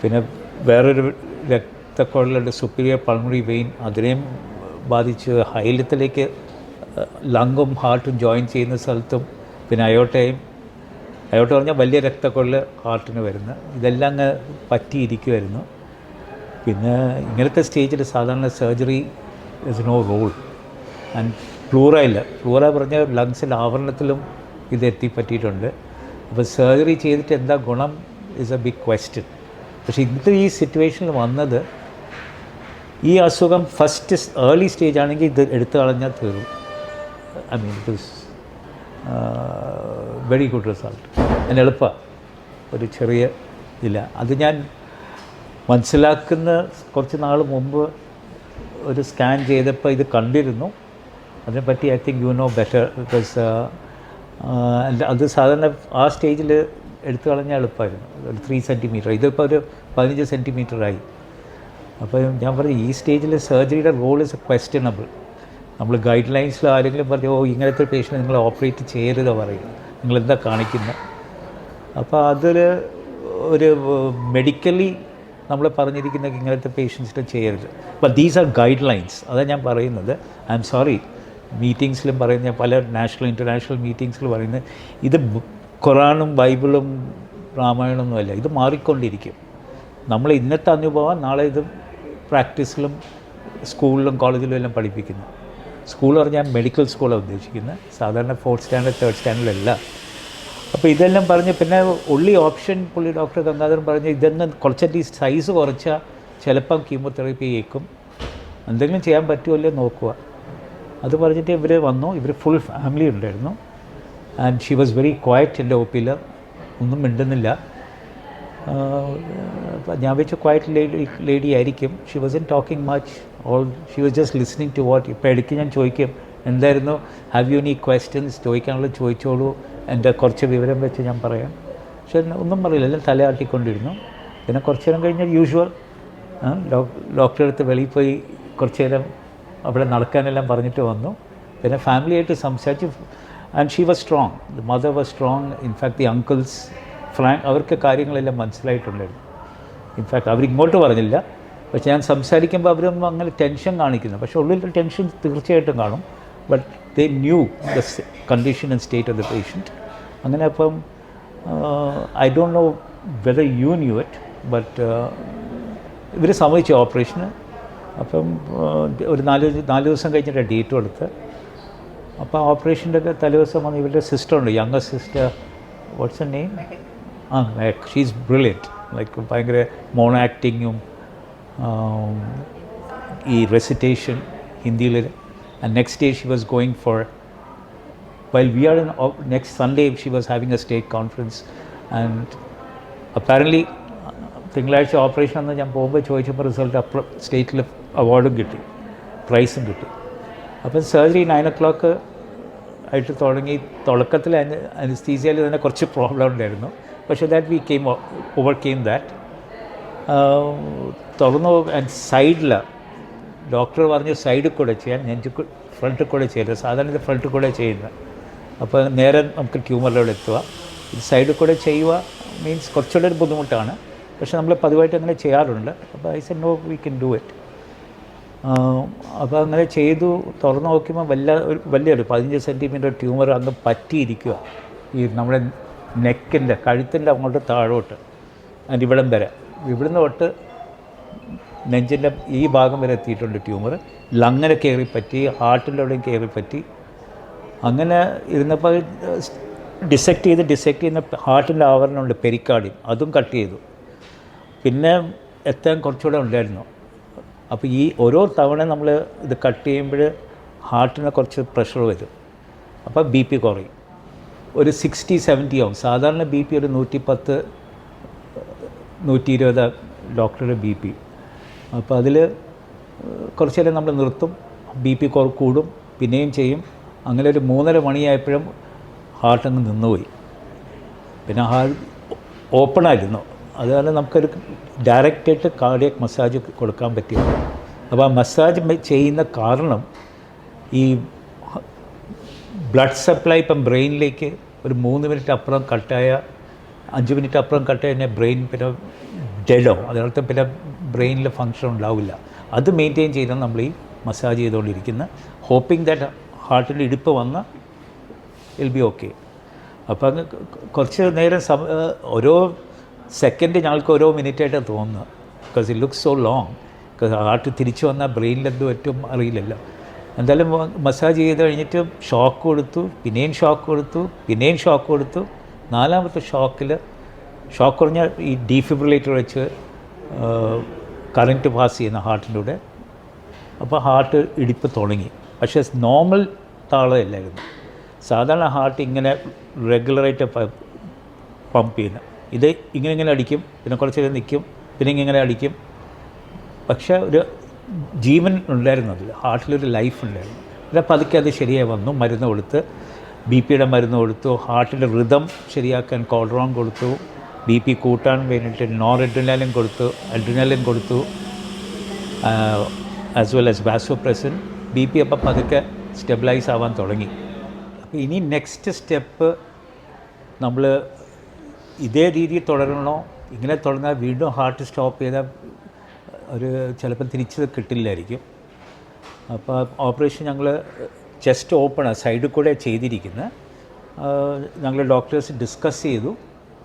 പിന്നെ വേറൊരു രക്തക്കുഴലുണ്ട്, സുപ്പീരിയർ പൾമണറി വെയിൻ, അതിനെയും ബാധിച്ച് ഹൈലത്തിലേക്ക് ലങ്ങും ഹാർട്ടും ജോയിൻ ചെയ്യുന്ന സ്ഥലത്തും പിന്നെ അയോട്ട പറഞ്ഞാൽ വലിയ രക്തക്കുഴൽ ഹാർട്ടിന് വരുന്ന, ഇതെല്ലാം അങ്ങ് പറ്റിയിരിക്കുമായിരുന്നു. പിന്നെ ഇങ്ങനത്തെ സ്റ്റേജിൽ സാധാരണ surgery is no role. And pleura പറഞ്ഞ ലങ്സിൽ ആവരണത്തിലും ഇത് എത്തിപ്പറ്റിയിട്ടുണ്ട്. അപ്പോൾ സർജറി ചെയ്തിട്ട് എന്താ ഗുണം ഇസ് എ ബിഗ് ക്വസ്റ്റ്യൻ. പക്ഷേ ഇന്നത്തെ ഈ സിറ്റുവേഷനിൽ വന്നത്, ഈ അസുഖം ഫസ്റ്റ് ഏർലി സ്റ്റേജ് ആണെങ്കിൽ ഇത് എടുത്തു കളഞ്ഞാൽ തീർന്നു. I mean it is very good result. അതിന് എളുപ്പമാണ്, ഒരു ചെറിയ ഇല്ല. അത് ഞാൻ മനസ്സിലാക്കുന്ന കുറച്ച് നാൾ മുമ്പ് ഒരു സ്കാൻ ചെയ്തപ്പോൾ ഇത് കണ്ടിരുന്നു. അതിനെപ്പറ്റി I think you know better, because അത് സാധാരണ ആ സ്റ്റേജിൽ എടുത്തു കളഞ്ഞാൽ എളുപ്പമായിരുന്നു. ഒരു 3 സെൻറ്റിമീറ്റർ, ഇതിപ്പോൾ ഒരു 15 സെൻറ്റിമീറ്ററായി. അപ്പോൾ ഞാൻ പറഞ്ഞു ഈ സ്റ്റേജിൽ സർജറിയുടെ റോൾ ഇസ് ക്വസ്റ്റ്യനബിൾ. നമ്മൾ ഗൈഡ് ലൈൻസിൽ ആരെങ്കിലും പറഞ്ഞു ഇങ്ങനത്തെ പേഷ്യൻ്റ് നിങ്ങൾ ഓപ്പറേറ്റ് ചെയ്യരുതോ പറയും, നിങ്ങളെന്താ കാണിക്കുന്നത്. അപ്പോൾ ഒരു മെഡിക്കലി നമ്മൾ പറഞ്ഞിരിക്കുന്ന ഇങ്ങനത്തെ പേഷ്യൻസിനെ ചെയ്യരുത്. But these are guide lines. അതാണ് ഞാൻ പറയുന്നത്. ഐ എം സോറി, മീറ്റിങ്സിലും പറയുന്ന പല നാഷണൽ ഇൻ്റർനാഷണൽ മീറ്റിങ്സിൽ പറയുന്നത് ഇത് ഖുറാനും ബൈബിളും രാമായണമൊന്നുമല്ല, ഇത് മാറിക്കൊണ്ടിരിക്കും. നമ്മൾ ഇന്നത്തെ അനുഭവം നാളെ ഇത് പ്രാക്ടീസിലും സ്കൂളിലും കോളേജിലും എല്ലാം പഠിപ്പിക്കുന്നു. സ്കൂൾ പറഞ്ഞാൽ മെഡിക്കൽ സ്കൂളാണ് ഉദ്ദേശിക്കുന്നത്, സാധാരണ 4th സ്റ്റാൻഡേർഡ് 3rd സ്റ്റാൻഡേർഡല്ല. അപ്പോൾ ഇതെല്ലാം പറഞ്ഞ് പിന്നെ ഉള്ളി ഓപ്ഷൻ ഡോക്ടർ ഗംഗാധരൻ പറഞ്ഞ് ഇതൊന്നും കുറച്ചൊക്കെ സൈസ് കുറച്ചാൽ ചിലപ്പം കീമോതെറാപ്പി ഏക്കും, എന്തെങ്കിലും ചെയ്യാൻ പറ്റുമല്ലോ നോക്കുക. അത് പറഞ്ഞിട്ട് ഇവർ വന്നു. ഇവർ ഫുൾ ഫാമിലി ഉണ്ടായിരുന്നു. And she was very quiet. എൻ്റെ ഒപ്പിയിൽ ഒന്നും മിണ്ടുന്നില്ല. ഞാൻ വെച്ച ക്വയറ്റ് ലേഡി ആയിരിക്കും. She wasn't talking much, she was just listening to what. ഇപ്പോൾ ഇടയ്ക്ക് ഞാൻ ചോദിക്കും എന്തായിരുന്നു, ഹാവ് യു എനി ക്വസ്റ്റ്യൻസ്, ചോദിക്കാനുള്ളത് ചോദിച്ചോളൂ, എൻ്റെ കുറച്ച് വിവരം വെച്ച് ഞാൻ പറയാം. പക്ഷെ ഒന്നും പറയില്ല, എല്ലാം തലയാട്ടിക്കൊണ്ടിരുന്നു. പിന്നെ കുറച്ച് നേരം കഴിഞ്ഞാൽ യൂഷ്വൽ ഡോക്ടറെ അടുത്ത് വെളിയിൽ പോയി കുറച്ച് നേരം അവിടെ നടക്കാനെല്ലാം പറഞ്ഞിട്ട് വന്നു. പിന്നെ ഫാമിലിയായിട്ട് സംസാരിച്ച്. And she was strong, the mother was strong. In fact the uncles അവർക്ക് കാര്യങ്ങളെല്ലാം മനസ്സിലായിട്ടുണ്ടായിരുന്നു. ഇൻഫാക്ട് അവരിങ്ങോട്ട് പറഞ്ഞില്ല, പക്ഷെ ഞാൻ സംസാരിക്കുമ്പോൾ അവരൊന്നും അങ്ങനെ ടെൻഷൻ കാണിക്കുന്നു. പക്ഷേ ഉള്ളിൽ ടെൻഷൻ തീർച്ചയായിട്ടും കാണും. But they knew the condition and state of the patient. അങ്ങനെ അപ്പം I don't know whether you new it, but ഇവർ സമ്മതിച്ചു ഓപ്പറേഷന്. അപ്പം ഒരു നാല് ദിവസം കഴിഞ്ഞിട്ട് ഡേറ്റ് കൊടുത്ത്. അപ്പോൾ ഓപ്പറേഷൻ്റെ ഒക്കെ തലേദിവസം വന്ന് ഇവരുടെ സിസ്റ്ററുണ്ട്, younger sister, what's a name? She's brilliant. Like ഭയങ്കര മോണോ ആക്ടിങ്ങും ഈ റെസിറ്റേഷൻ ഹിന്ദിയിൽ. And next day she was going for, while we are in next Sunday she was having a state conference. And apparently തിങ്കളാഴ്ച operation അന്ന് ഞാൻ പോകുമ്പോൾ ചോദിച്ചപ്പോൾ result സ്റ്റേറ്റിൽ അവാർഡും കിട്ടി, പ്രൈസും കിട്ടി. അപ്പം സർജറി 9 o'clock ആയിട്ട് തുടങ്ങി. തുടക്കത്തിൽ അനസ്തീസിയയിൽ തന്നെ കുറച്ച് പ്രോബ്ലം ഉണ്ടായിരുന്നു, പക്ഷേ ദാറ്റ് വി ഓവർകെയിം ദാറ്റ്. തുറന്നു. ആൻഡ് സൈഡിൽ ഡോക്ടർ പറഞ്ഞു സൈഡിൽ കൂടെ ചെയ്യാൻ, ഫ്രണ്ടിൽ കൂടെ ചെയ്യരുത്. സാധാരണ ഇത് ഫ്രണ്ടിൽ കൂടെ ചെയ്യുന്നത്. അപ്പോൾ നേരെ നമുക്ക് ട്യൂമറിലൂടെ എത്തുക. ഇത് സൈഡിൽ കൂടെ ചെയ്യുക മീൻസ് കുറച്ചുകൂടെ ഒരു ബുദ്ധിമുട്ടാണ്, പക്ഷെ നമ്മൾ പതിവായിട്ട് അങ്ങനെ ചെയ്യാറുണ്ട്. അപ്പോൾ I said no, we can do it. അപ്പോൾ അങ്ങനെ ചെയ്തു. തുറന്ന് നോക്കുമ്പോൾ വലിയൊരു 15 സെൻറ്റിമീറ്റർ ട്യൂമർ അങ്ങ് പറ്റിയിരിക്കുക ഈ നമ്മുടെ നെക്കിൻ്റെ കഴുത്തിൻ്റെ അങ്ങോട്ട് താഴോട്ട്. അതിൻ്റെ ഇവിടം വരെ, ഇവിടുന്ന് തൊട്ട് നെഞ്ചിൻ്റെ ഈ ഭാഗം വരെ എത്തിയിട്ടുണ്ട് ട്യൂമർ. ലങ്ങനെ കയറി പറ്റി, ഹാർട്ടിൻ്റെ അവിടെയും കയറി പറ്റി. അങ്ങനെ ഇരുന്നപ്പോൾ ഡിസെക്റ്റ് ചെയ്യുന്ന ഹാർട്ടിൻ്റെ ആവരണമുണ്ട്, പെരിക്കാർഡിയം, അതും കട്ട് ചെയ്തു. പിന്നെ എത്താൻ കുറച്ചുകൂടെ ഉണ്ടായിരുന്നു. അപ്പോൾ ഈ ഓരോ തവണ നമ്മൾ ഇത് കട്ട് ചെയ്യുമ്പോൾ ഹാർട്ടിന് കുറച്ച് പ്രഷർ വരും. അപ്പോൾ ബി പി കുറയും, ഒരു 60-70 ആവും. സാധാരണ ബി പി ഒരു 110, 120 ഡോക്ടറുടെ ബി പി. അപ്പോൾ അതിൽ കുറച്ച് നേരം നമ്മൾ നിർത്തും, ബി പി കൂടും, പിന്നെയും ചെയ്യും. അങ്ങനെ ഒരു 3:30 മണിയായപ്പോഴും ഹാർട്ട് അങ്ങ് നിന്നുപോയി. പിന്നെ ഹാർട്ട് ഓപ്പണായിരുന്നു. അതുകാരണം നമുക്കൊരു ഡയറക്റ്റായിട്ട് കാർഡിയക് മസാജ് കൊടുക്കാൻ പറ്റില്ല. അപ്പോൾ ആ മസാജ് ചെയ്യുന്ന കാരണം ഈ ബ്ലഡ് സപ്ലൈ ഇപ്പം ബ്രെയിനിലേക്ക് ഒരു 3 മിനിറ്റ് അപ്പുറം കട്ടായ, 5 മിനിറ്റ് അപ്പുറം കട്ടായ തന്നെ ബ്രെയിൻ പിന്നെ ഡെഡാവും. അതിനർത്ഥം പിന്നെ ബ്രെയിനിൽ ഫങ്ഷൻ ഉണ്ടാവില്ല. അത് മെയിൻറ്റെയിൻ ചെയ്താണ് നമ്മൾ ഈ മസാജ് ചെയ്തുകൊണ്ടിരിക്കുന്നത്, ഹോപ്പിംഗ് ദാറ്റ് ഹാർട്ടിൻ്റെ ഇടിപ്പ് വന്ന് വിൽ ബി ഓക്കെ. അപ്പോൾ അങ്ങ് കുറച്ച് നേരം ഓരോ സെക്കൻഡ് ഞങ്ങൾക്ക് ഓരോ മിനിറ്റായിട്ട് തോന്നുന്നത്. Because it looks so long. Because heart തിരിച്ചു വന്നാൽ ബ്രെയിനിൽ എന്ത് പറ്റും അറിയില്ലല്ലോ. എന്തായാലും മസാജ് ചെയ്ത് കഴിഞ്ഞിട്ട് ഷോക്ക് കൊടുത്തു, പിന്നെയും ഷോക്ക് കൊടുത്തു, പിന്നെയും ഷോക്ക് കൊടുത്തു. 4ാമത്തെ ഷോക്ക് പറഞ്ഞാൽ ഈ ഡീഫിബ്രിലേറ്റർ വെച്ച് കറൻറ്റ് പാസ് ചെയ്യുന്ന ഹാർട്ടിൻ്റെ കൂടെ. അപ്പോൾ ഹാർട്ട് ഇടിപ്പ് തുടങ്ങി. പക്ഷേ നോർമൽ താളമല്ലായിരുന്നു. സാധാരണ ഹാർട്ട് ഇങ്ങനെ റെഗുലറായിട്ട് പമ്പ് ചെയ്യുന്നത്. ഇത് ഇങ്ങനെ അടിക്കും, പിന്നെ കുറച്ച് നേരം നിൽക്കും, പിന്നെ ഇങ്ങനെ അടിക്കും. പക്ഷേ ഒരു ജീവൻ ഉണ്ടായിരുന്നു, അതിൽ ഹാർട്ടിലൊരു ലൈഫ് ഉണ്ടായിരുന്നു. പിന്നെ പതുക്കെ അത് ശരിയായി വന്നു. മരുന്ന് കൊടുത്ത്, ബി പിയുടെ മരുന്ന് കൊടുത്തു, ഹാർട്ടിൻ്റെ റിതം ശരിയാക്കാൻ കോൾഡ്രോൺ കൊടുത്തു, ബി പി കൂട്ടാൻ വേണ്ടിയിട്ട് നോറഡ്രിനാലിൻ കൊടുത്തു, അഡ്രിനാലിൻ കൊടുത്തു, as well as vasopressin. B P അപ്പം പതുക്കെ സ്റ്റെബിലൈസ് ആവാൻ തുടങ്ങി. അപ്പോൾ ഇനി നെക്സ്റ്റ് സ്റ്റെപ്പ് നമ്മൾ ഇതേ രീതിയിൽ തുടരണോ? ഇങ്ങനെ തുടർന്നാൽ വീണ്ടും ഹാർട്ട് സ്റ്റോപ്പ് ചെയ്താൽ ചിലപ്പോൾ തിരിച്ച് കിട്ടില്ലായിരിക്കും. അപ്പോൾ ഓപ്പറേഷൻ ഞങ്ങൾ ചെസ്റ്റ് ഓപ്പണാണ്, സൈഡിൽ കൂടെ ചെയ്തിരിക്കുന്നത്. ഞങ്ങൾ ഡോക്ടേഴ്സ് ഡിസ്കസ് ചെയ്തു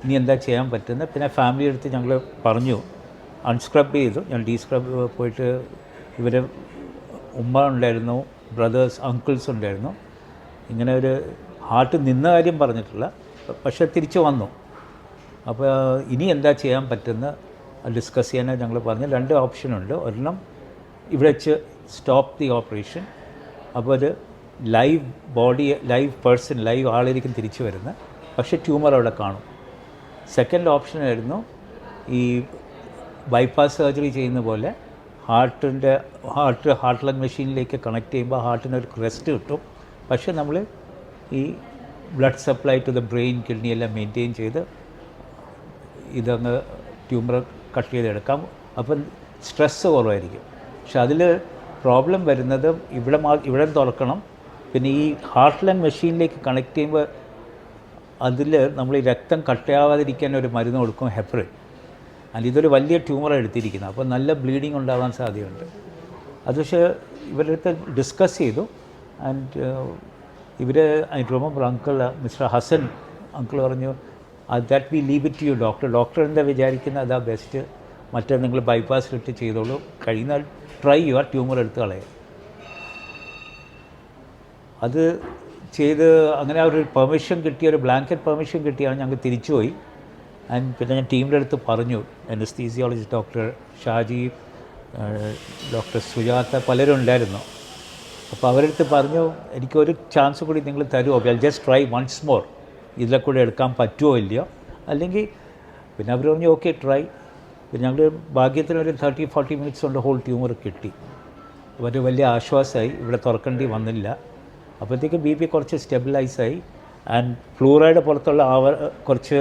ഇനി എന്താ ചെയ്യാൻ പറ്റുന്നത്. പിന്നെ ഫാമിലി അടുത്ത് ഞങ്ങൾ പറഞ്ഞു, അൺസ്ക്രബ് ചെയ്തു. ഞാൻ ഡീസ്ക്രബ് പോയിട്ട് ഇവർ ഉമ്മ ഉണ്ടായിരുന്നു, ബ്രദേഴ്സ്, അങ്കിൾസ് ഉണ്ടായിരുന്നു. ഇങ്ങനെ ഒരു ഹാർട്ട് നിന്ന കാര്യം പറഞ്ഞിട്ടില്ല, പക്ഷേ തിരിച്ചു വന്നു. അപ്പോൾ ഇനി എന്താ ചെയ്യാൻ പറ്റുന്ന ഡിസ്കസ് ചെയ്യാനാണ് ഞങ്ങൾ പറഞ്ഞു. 2 ഓപ്ഷനുണ്ട്. ഒരെണ്ണം ഇവിടെ വെച്ച് സ്റ്റോപ്പ് ദി ഓപ്പറേഷൻ, അപ്പോൾ ഒരു ലൈവ് പേഴ്സൺ, ലൈവ് ആളിരിക്കും തിരിച്ചു വരുന്നത്, പക്ഷേ ട്യൂമർ അവിടെ കാണും. സെക്കൻഡ് ഓപ്ഷനായിരുന്നു ഈ ബൈപ്പാസ് സർജറി ചെയ്യുന്ന പോലെ ഹാർട്ട് ലങ് മെഷീനിലേക്ക് കണക്ട് ചെയ്യുമ്പോൾ ഹാർട്ടിനൊരു റെസ്റ്റ് കിട്ടും. പക്ഷേ നമ്മൾ ഈ blood supply to the brain, kidney എല്ലാം മെയിൻറ്റെയിൻ ചെയ്ത് ഇതങ്ങ് ട്യൂമർ കട്ട് ചെയ്തെടുക്കാം. അപ്പം സ്ട്രെസ്സ് കുറവായിരിക്കും. പക്ഷെ അതിൽ പ്രോബ്ലം വരുന്നത് ഇവിടെ തുറക്കണം. പിന്നെ ഈ ഹാർട്ട് ലങ് മെഷീനിലേക്ക് കണക്ട് ചെയ്യുമ്പോൾ അതിൽ നമ്മൾ ഈ രക്തം കട്ടയാവാതിരിക്കാൻ ഒരു മരുന്ന് കൊടുക്കും, ഹെപ്പറിൻ. ആൻഡ് ഇതൊരു വലിയ ട്യൂമറാണ് എടുത്തിരിക്കുന്നത്, അപ്പോൾ നല്ല ബ്ലീഡിങ് ഉണ്ടാകാൻ സാധ്യതയുണ്ട്. അത് പക്ഷേ ഇവരുടെ അടുത്ത് ഡിസ്കസ് ചെയ്തു. ആൻഡ് ഇവർ I remember uncle mister Hasan uncle പറഞ്ഞു, that we leave it to you doctor എന്താ വിചാരിക്കുന്നത് അതാ ബെസ്റ്റ്, മറ്റേ നിങ്ങൾ ബൈപ്പാസിലിട്ട് ചെയ്തോളൂ, കഴിയുന്നാൽ ട്രൈ ചെയ്യുക, ട്യൂമർ എടുത്ത് കളയുക. അത് ചെയ്ത് അങ്ങനെ ഒരു പെർമിഷൻ കിട്ടിയ, ഒരു ബ്ലാങ്കറ്റ് പെർമിഷൻ കിട്ടിയാണ് ഞങ്ങൾ തിരിച്ചുപോയി. ആൻഡ് പിന്നെ ഞാൻ ടീമിൻ്റെ അടുത്ത് പറഞ്ഞു, anaesthesiologist doctor Shaji, doctor Sujatha, പലരും ഉണ്ടായിരുന്നു. അപ്പോൾ അവരടുത്ത് പറഞ്ഞു, എനിക്കൊരു ചാൻസ് കൂടി നിങ്ങൾ തരുമോ, I just try once more, ഇതിലെ കൂടെ എടുക്കാൻ പറ്റുമോ ഇല്ലയോ, അല്ലെങ്കിൽ പിന്നെ അവർ പറഞ്ഞു ഓക്കെ ട്രൈ. പിന്നെ ഞങ്ങൾ ഭാഗ്യത്തിന് ഒരു 30-40 മിനിറ്റ്സ് കൊണ്ട് ഹോൾ ട്യൂമർ കിട്ടി. ഒരു വലിയ ആശ്വാസമായി, ഇവിടെ തുറക്കേണ്ടി വന്നില്ല. അപ്പോഴത്തേക്ക് ബി പി കുറച്ച് സ്റ്റെബിലൈസായി. ആൻഡ് ഫ്ലൂറൈഡ് പുറത്തുള്ള കുറച്ച്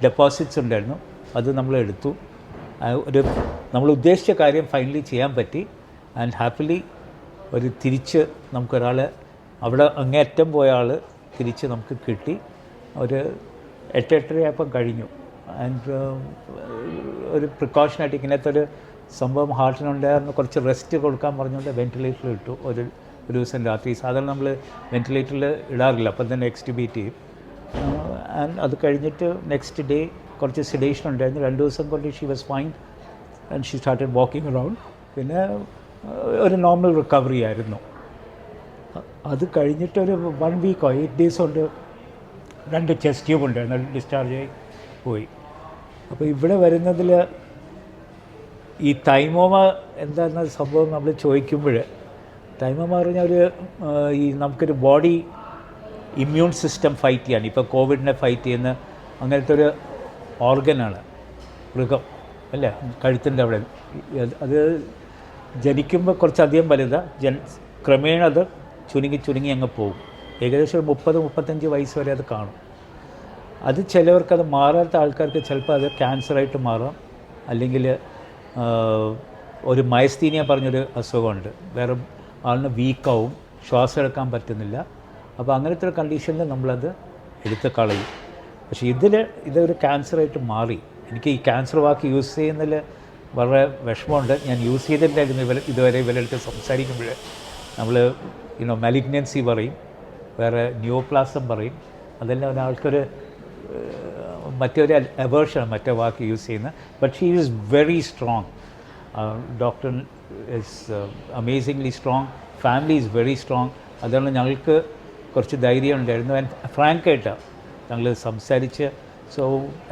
ഡെപ്പോസിറ്റ്സ് ഉണ്ടായിരുന്നു, അത് നമ്മൾ എടുത്തു. നമ്മൾ ഉദ്ദേശിച്ച കാര്യം ഫൈനലി ചെയ്യാൻ പറ്റി. ആൻഡ് ഹാപ്പിലി തിരിച്ച് നമുക്കൊരാൾ അവിടെ അങ്ങേയറ്റം പോയ ആൾ തിരിച്ച് നമുക്ക് കിട്ടി. ഒരു 8-8:30 കഴിഞ്ഞു. ആൻഡ് ഒരു പ്രിക്കോഷനായിട്ട് ഇങ്ങനത്തെ ഒരു സംഭവം ഹാർട്ടിനുണ്ടായിരുന്നു, കുറച്ച് റെസ്റ്റ് കൊടുക്കാൻ പറഞ്ഞുകൊണ്ട് വെൻറ്റിലേറ്ററിൽ ഇട്ടു ഒരു ദിവസം രാത്രി. സാധാരണ നമ്മൾ വെൻറ്റിലേറ്ററിൽ ഇടാറില്ല, അപ്പം തന്നെ എക്സ്റ്റുബേറ്റ് ചെയ്യും. ആൻഡ് അത് കഴിഞ്ഞിട്ട് നെക്സ്റ്റ് ഡേ കുറച്ച് സെഡേഷൻ ഉണ്ടായിരുന്നു. 2 ദിവസം കൊണ്ട് she was fine and she started walking around. പിന്നെ ഒരു നോർമൽ റിക്കവറി ആയിരുന്നു. അത് കഴിഞ്ഞിട്ടൊരു 1 വീക്കോ 8 ഡേയ്സ് കൊണ്ട് 2 ചെസ്റ്റ് ട്യൂബ് ഉണ്ടായിരുന്നു, അത് ഡിസ്ചാർജ് ആയി പോയി. അപ്പോൾ ഇവിടെ വരുന്നതിൽ ഈ തൈമോമ എന്താണെന്ന സംഭവം നമ്മൾ ചോദിക്കുമ്പോൾ, തൈമോമ പറഞ്ഞാൽ ഈ നമുക്കൊരു ബോഡി ഇമ്മ്യൂൺ സിസ്റ്റം ഫൈറ്റ് ചെയ്യാൻ, ഇപ്പോൾ കോവിഡിനെ ഫൈറ്റ് ചെയ്യുന്ന അങ്ങനത്തെ ഒരു ഓർഗനാണ് മൃഗം, അല്ലേ, കഴുത്തിൻ്റെ അവിടെ. അത് ജനിക്കുമ്പോൾ കുറച്ചധികം വലുതാണ്, ക്രമേണ അത് ചുരുങ്ങി അങ്ങ് പോകും. ഏകദേശം ഒരു 30-35 വയസ്സ് വരെ അത് കാണും. അത് ചിലവർക്കത് മാറാത്ത ആൾക്കാർക്ക് ചിലപ്പോൾ അത് ക്യാൻസറായിട്ട് മാറാം, അല്ലെങ്കിൽ ഒരു മയസ്തീനിയ പറഞ്ഞൊരു അസുഖമുണ്ട്, വേറെ ആളിന് വീക്കാവും, ശ്വാസം എടുക്കാൻ പറ്റുന്നില്ല. അപ്പോൾ അങ്ങനത്തെ ഒരു കണ്ടീഷനിൽ നമ്മളത് എടുത്ത് കളയും. പക്ഷേ ഇതൊരു ക്യാൻസറായിട്ട് മാറി. എനിക്ക് ഈ ക്യാൻസർ വാക്ക് യൂസ് ചെയ്യുന്നതിൽ വളരെ വിഷമമുണ്ട്. ഞാൻ യൂസ് ചെയ്തിട്ടില്ലായിരുന്നു ഇതുവരെ ഇവരെടുത്ത് സംസാരിക്കുമ്പോൾ. നമ്മൾ മാലിഗ്നൻസി പറയും, വേറെ ന്യൂപ്ലാസം പറയും, അതെല്ലാം ഒരാൾക്കൊരു മറ്റൊരു അവേർഷനാണ് മറ്റേ വാക്ക് യൂസ് ചെയ്യുന്നത്. But she is very strong. Doctor is amazingly strong, family is very strong. അതുകൊണ്ട് ഞങ്ങൾക്ക് കുറച്ച് ധൈര്യം ഉണ്ടായിരുന്നു. ആൻഡ് ഫ്രാങ്കായിട്ടാണ് ഞങ്ങൾ സംസാരിച്ച്. So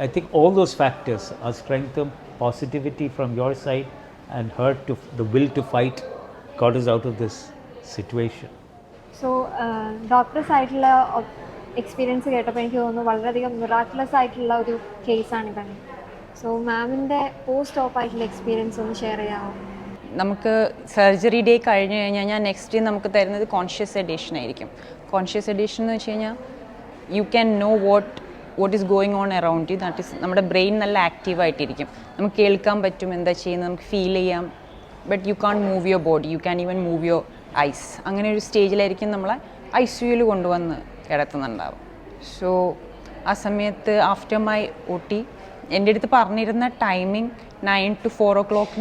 I think all those factors, ആ സ്ട്രെങ്ത്തും positivity from your side and her to the will to fight got us out of this situation. So doctors ആയിട്ടുള്ള എക്സ്പീരിയൻസ് കേട്ടപ്പോൾ എനിക്ക് തോന്നുന്നു വളരെയധികം മിറാക്കുലസ് ആയിട്ടുള്ള ഒരു കേസാണിതാണ്. സോ മാമിൻ്റെ പോസ്റ്റ് ഓപ്പ് ആയിട്ടുള്ള എക്സ്പീരിയൻസ് ഒന്ന് ഷെയർ ചെയ്യാമോ? നമുക്ക് സർജറി ഡേ കഴിഞ്ഞ് കഴിഞ്ഞാൽ നെക്സ്റ്റ് ഡേ നമുക്ക് തരുന്നത് കോൺഷ്യസ് സെഡേഷൻ ആയിരിക്കും. കോൺഷ്യസ് സെഡേഷൻ എന്ന് വെച്ച് കഴിഞ്ഞാൽ you can no what is going on around U. That is നമ്മുടെ ബ്രെയിൻ നല്ല ആക്റ്റീവായിട്ടിരിക്കും, നമുക്ക് കേൾക്കാൻ പറ്റും എന്താ ചെയ്യുന്നത്, നമുക്ക് ഫീൽ ചെയ്യാം. But you can't move your body, you can even move your eyes. അങ്ങനെ ഒരു സ്റ്റേജിലായിരിക്കും നമ്മളെ ICUയിൽ കൊണ്ടുവന്ന് കിടത്തുന്നുണ്ടാവും. സോ ആ സമയത്ത് ആഫ്റ്റർ മൈ OT എൻ്റെ അടുത്ത് പറഞ്ഞിരുന്ന ടൈമിംഗ് 9 to 4 o'clock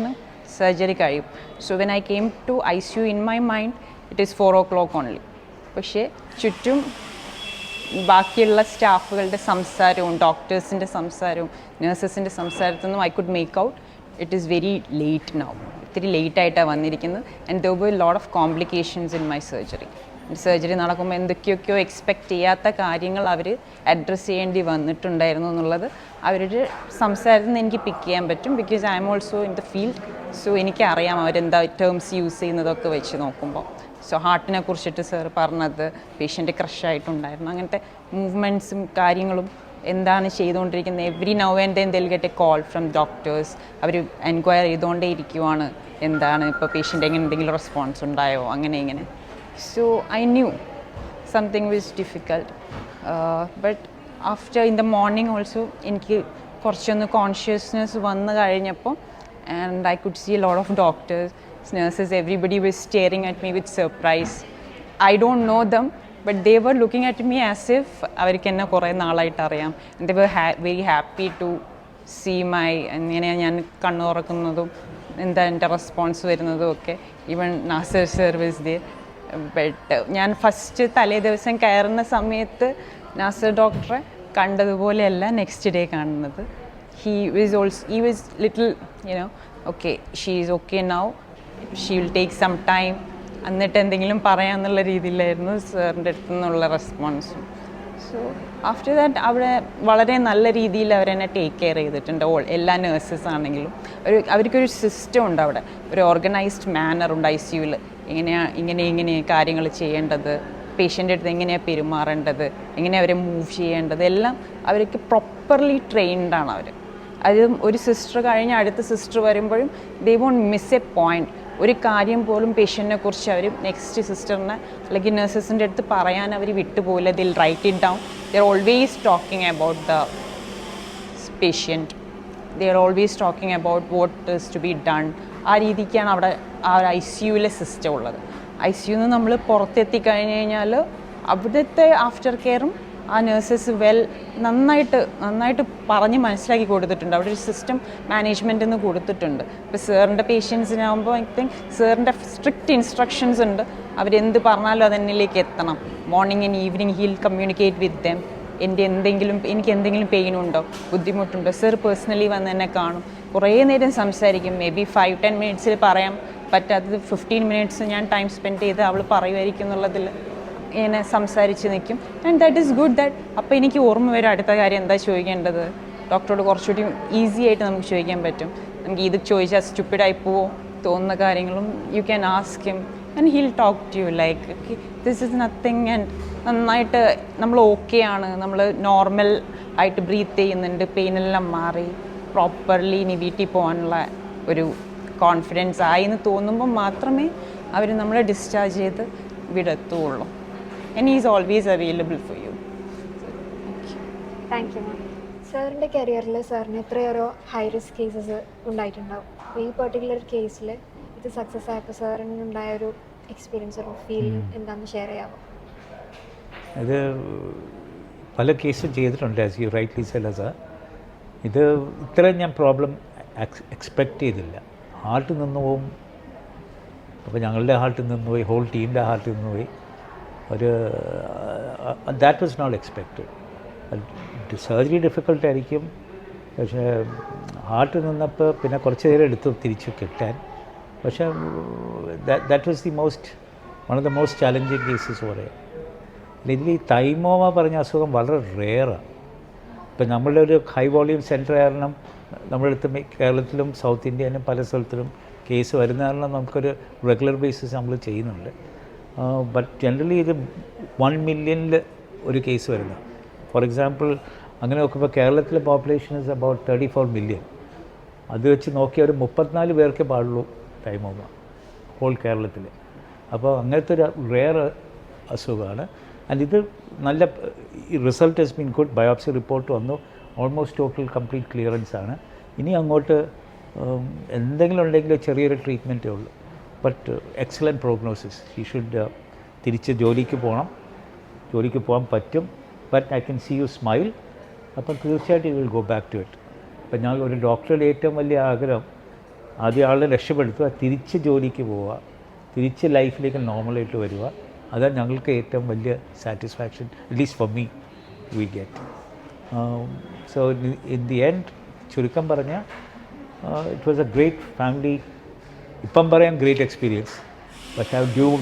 സർജറി കഴിയും. So when I came to ICU in my mind it is 4 o'clock only. പക്ഷേ ചുറ്റും ബാക്കിയുള്ള സ്റ്റാഫുകളുടെ സംസാരവും ഡോക്ടേഴ്സിൻ്റെ സംസാരവും നഴ്സസിൻ്റെ സംസാരത്തിൽ നിന്നും I could make out it is very late now. ഇത്തിരി ലേറ്റായിട്ടാണ് വന്നിരിക്കുന്നത്. And there were lot of complications in my surgery. Surgery നടക്കുമ്പോൾ എന്തൊക്കെയൊക്കെയോ എക്സ്പെക്റ്റ് ചെയ്യാത്ത കാര്യങ്ങൾ അവർ അഡ്രസ്സ് ചെയ്യേണ്ടി വന്നിട്ടുണ്ടായിരുന്നു എന്നുള്ളത് അവരുടെ സംസാരത്തിൽ നിന്ന് എനിക്ക് പിക്ക് ചെയ്യാൻ പറ്റും. Because I am also in the field. So എനിക്കറിയാം അവരെന്താ ടേംസ് യൂസ് ചെയ്യുന്നതൊക്കെ വെച്ച് നോക്കുമ്പോൾ. സോ ഹാർട്ടിനെ കുറിച്ചിട്ട് സാർ പറഞ്ഞത് പേഷ്യൻ്റ് ക്രഷായിട്ടുണ്ടായിരുന്നു, അങ്ങനത്തെ മൂവ്മെൻറ്റ്സും കാര്യങ്ങളും എന്താണ് ചെയ്തുകൊണ്ടിരിക്കുന്നത്. Every now and then they'll get a call from doctors. അവർ എൻക്വയർ ചെയ്തുകൊണ്ടേ ഇരിക്കുവാണ്, എന്താണ് ഇപ്പോൾ പേഷ്യൻ്റ് എങ്ങനെ എന്തെങ്കിലും റെസ്പോൺസ് ഉണ്ടായോ അങ്ങനെ ഇങ്ങനെ. So I knew something was difficult, but after in the morning also എനിക്ക് കുറച്ചൊന്ന് കോൺഷ്യസ്നെസ് വന്നു കഴിഞ്ഞപ്പോൾ and I could see a lot of doctors nurses, everybody was staring at me with surprise. I don't know them, but they were looking at me as if അവർക്ക് എന്നെ കുറേ നാളായിട്ട് അറിയാം. They were very happy to see my എങ്ങനെയാണ് ഞാൻ കണ്ണു തുറക്കുന്നതും എന്താ എൻ്റെ റെസ്പോൺസ് വരുന്നതും ഒക്കെ. Even Nasar sir was there. But ഞാൻ ഫസ്റ്റ് തലേ ദിവസം കയറുന്ന സമയത്ത് നാസർ ഡോക്ടറെ കണ്ടതുപോലെയല്ല നെക്സ്റ്റ് ഡേ കാണുന്നത്. he was little, okay, she is okay now, she will take some time, എന്നിട്ട് എന്തെങ്കിലും പറയാമെന്നുള്ള രീതിയിലായിരുന്നു സാറിൻ്റെ അടുത്തു നിന്നുള്ള റെസ്പോൺസും. സോ ആഫ്റ്റർ ദാറ്റ് അവിടെ വളരെ നല്ല രീതിയിൽ അവരെന്നെ ടേക്ക് കെയർ ചെയ്തിട്ടുണ്ട്. എല്ലാ നേഴ്സസ് ആണെങ്കിലും അവർക്കൊരു സിസ്റ്റം ഉണ്ട് അവിടെ, ഒരു ഓർഗനൈസ്ഡ് മാനർ ഉണ്ട് ICUവിൽ. ഇങ്ങനെ കാര്യങ്ങൾ ചെയ്യേണ്ടത്, പേഷ്യൻ്റെ അടുത്ത് എങ്ങനെയാണ് പെരുമാറേണ്ടത്, എങ്ങനെ അവരെ മൂവ് ചെയ്യേണ്ടത്, എല്ലാം അവർക്ക് പ്രോപ്പർലി ട്രെയിൻഡാണ് അവർ. അത് ഒരു സിസ്റ്റർ കഴിഞ്ഞ് അടുത്ത സിസ്റ്റർ വരുമ്പോഴും ദേ വോണ്ട് മിസ് എ പോയിൻറ്റ്. ഒരു കാര്യം പോലും പേഷ്യൻറ്റിനെ കുറിച്ച് അവർ നെക്സ്റ്റ് സിസ്റ്ററിനെ അല്ലെങ്കിൽ നഴ്സസിൻ്റെ അടുത്ത് പറയാൻ അവർ വിട്ടുപോയില്ല. They'll write it down. They are always talking about the patient. They are always talking about what is to be done. ആ രീതിക്കാണ് അവിടെ ആ ഒരു ICUവിലെ സിസ്റ്റം ഉള്ളത്. ICUന്ന് നമ്മൾ പുറത്തെത്തിക്കഴിഞ്ഞ് കഴിഞ്ഞാൽ അവിടുത്തെ ആഫ്റ്റർ കെയറും ആ നേഴ്സസ് നന്നായിട്ട് പറഞ്ഞ് മനസ്സിലാക്കി കൊടുത്തിട്ടുണ്ട്. അവിടെ ഒരു സിസ്റ്റം മാനേജ്മെൻറ്റ് എന്ന് കൊടുത്തിട്ടുണ്ട്. ഇപ്പോൾ സാറിൻ്റെ പേഷ്യൻസിനാകുമ്പോൾ ഐ തിങ്ക് സാറിൻ്റെ സ്ട്രിക്റ്റ് ഇൻസ്ട്രക്ഷൻസ് ഉണ്ട്. അവരെന്ത് പറഞ്ഞാലും അതെന്നിലേക്ക് എത്തണം. Morning and evening he'll communicate with them. എനിക്ക് എന്തെങ്കിലും പെയിനുണ്ടോ, ബുദ്ധിമുട്ടുണ്ടോ, സർ പേഴ്സണലി വന്ന് എന്നെ കാണും, കുറേ നേരം സംസാരിക്കും. മേ ബി 5-10 മിനിറ്റ്സിൽ പറയാൻ പറ്റാത്തത് 15 മിനിറ്റ്സ് ഞാൻ ടൈം സ്പെൻഡ് ചെയ്ത് അവൾ പറയുമായിരിക്കും എന്നുള്ളതിൽ ഇങ്ങനെ സംസാരിച്ച് നിൽക്കും. And that is good. That അപ്പോൾ എനിക്ക് ഓർമ്മ വരും അടുത്ത കാര്യം എന്താ ചോദിക്കേണ്ടത്. ഡോക്ടറോട് കുറച്ചുകൂടി ഈസി ആയിട്ട് നമുക്ക് ചോദിക്കാൻ പറ്റും. നമുക്ക് ഇത് ചോദിച്ചാൽ സ്റ്റുപ്പിഡായി പോവോ തോന്നുന്ന കാര്യങ്ങളും you can ask him and he'll talk to you like this is nothing. And നന്നായിട്ട് നമ്മൾ ഓക്കെ ആണ്, നമ്മൾ നോർമൽ ആയിട്ട് ബ്രീത്ത് ചെയ്യുന്നുണ്ട്, പെയിനെല്ലാം മാറി പ്രോപ്പർലി ഇനി വീട്ടിൽ പോകാനുള്ള ഒരു കോൺഫിഡൻസ് ആയി എന്ന് തോന്നുമ്പോൾ മാത്രമേ അവർ നമ്മളെ ഡിസ്ചാർജ് ചെയ്ത് വിടത്തുള്ളൂ. And he is always available for you. Thank you ma'am. സാറിൻ്റെ കരിയറിൽ സാറിന് എത്രയേറെ ഹൈ റിസ്ക് കേസസ് ഉണ്ടായിട്ടുണ്ടാവും. അപ്പോൾ ഈ പെർട്ടിക്കുലർ കേസിൽ ഇത് സക്സസ് ആയപ്പോൾ സാറിനുണ്ടായ ഒരു എക്സ്പീരിയൻസ്, ഒരു ഫീൽ എന്താണെന്ന് ഷെയർ ചെയ്യാമോ? ഇത് പല കേസും ചെയ്തിട്ടുണ്ട്. As you rightly said sir, ഇത് ഇത്രയും ഞാൻ പ്രോബ്ലം എക്സ്പെക്റ്റ് ചെയ്തില്ല. ഹാർട്ട് നിന്ന് പോവും. അപ്പോൾ ഞങ്ങളുടെ ഹാർട്ടിൽ നിന്ന് പോയി, ഹോൾ ടീമിൻ്റെ ഹാർട്ടിൽ നിന്ന് പോയി. That was not expected. Surgery ഡിഫിക്കൽട്ടായിരിക്കും, പക്ഷേ ഹാർട്ട് നിന്നപ്പോൾ പിന്നെ കുറച്ച് നേരം എടുത്തു തിരിച്ച് കിട്ടാൻ. പക്ഷേ that was one of the most challenging cases പറയാം. ഇതിൽ ഈ തൈമോമ പറഞ്ഞ അസുഖം വളരെ റെയറാണ്. ഇപ്പം നമ്മളുടെ ഒരു ഹൈ വോളിയം സെൻറ്റർ കാരണം നമ്മുടെ അടുത്ത് കേരളത്തിലും സൗത്ത് ഇന്ത്യയിലും പല സ്ഥലത്തിലും കേസ് വരുന്ന കാരണം നമുക്കൊരു റെഗുലർ ബേസിസ് നമ്മൾ ചെയ്യുന്നുണ്ട്. ബട്ട് ജനറലി ഇത് 1 മില്യണിൽ ഒരു കേസ് വരുന്നത്. ഫോർ എക്സാമ്പിൾ അങ്ങനെ നോക്കുമ്പോൾ കേരളത്തിലെ പോപ്പുലേഷൻ ഇസ് അബൌട്ട് 34 മില്യൺ. അത് വെച്ച് നോക്കിയാൽ ഒരു 34 പേർക്കേ പാടുള്ളൂ തൈമോമ ഹോൾ കേരളത്തിൽ. അപ്പോൾ അങ്ങനത്തെ ഒരു റെയർ അസുഖമാണ്. ആൻഡ് ഇത് നല്ല result has been good. Biopsy report വന്നു, ഓൾമോസ്റ്റ് ടോട്ടൽ കംപ്ലീറ്റ് ക്ലിയറൻസ് ആണ്. ഇനി അങ്ങോട്ട് എന്തെങ്കിലും ഉണ്ടെങ്കിൽ ചെറിയൊരു ട്രീറ്റ്മെൻറ്റേ ഉള്ളൂ. But excellent prognosis. He should തിരിച്ച് ജോലിക്ക് പോകാൻ പറ്റും. But I can see you smile. അപ്പം തീർച്ചയായിട്ടും you will go back to it. അപ്പം ഞാൻ ഒരു ഡോക്ടറുടെ ഏറ്റവും വലിയ ആഗ്രഹം ആദ്യം ആളെ രക്ഷപ്പെടുത്തുക, തിരിച്ച് ജോലിക്ക് പോവുക, തിരിച്ച് ലൈഫിലേക്ക് നോർമലായിട്ട് വരിക. അതാണ് ഞങ്ങൾക്ക് ഏറ്റവും വലിയ satisfaction, at least for me we get. So in the end ചുരുക്കം പറഞ്ഞാൽ it was a great family. ഇപ്പം പറയാം ഗ്രേറ്റ് എക്സ്പീരിയൻസ്. പക്ഷേ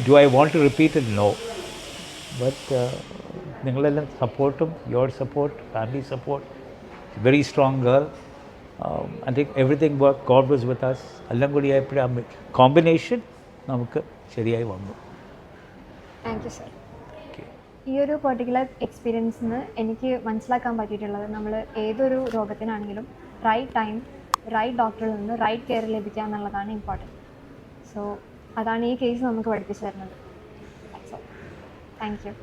do I want to repeat it? No. But നിങ്ങളെല്ലാം സപ്പോർട്ടും, your support, family support, very strong girl. I think everything work, God was with us. എല്ലാം കൂടി ആയപ്പോഴും കോമ്പിനേഷൻ നമുക്ക് ശരിയായി വന്നു. Thank you sir. ഈ ഒരു പെർട്ടിക്കുലർ എക്സ്പീരിയൻസിൽ നിന്ന് എനിക്ക് മനസ്സിലാക്കാൻ പറ്റിയിട്ടുള്ളത്, നമ്മൾ ഏതൊരു രോഗത്തിനാണെങ്കിലും റൈറ്റ് ടൈം റൈറ്റ് ഡോക്ടറിൽ നിന്ന് റൈറ്റ് കെയർ ലഭിക്കുക എന്നുള്ളതാണ് ഇമ്പോർട്ടൻറ്റ്. സോ അതാണ് ഈ കേസ് നമുക്ക് പഠിപ്പിച്ചു തരുന്നത്. Thank you.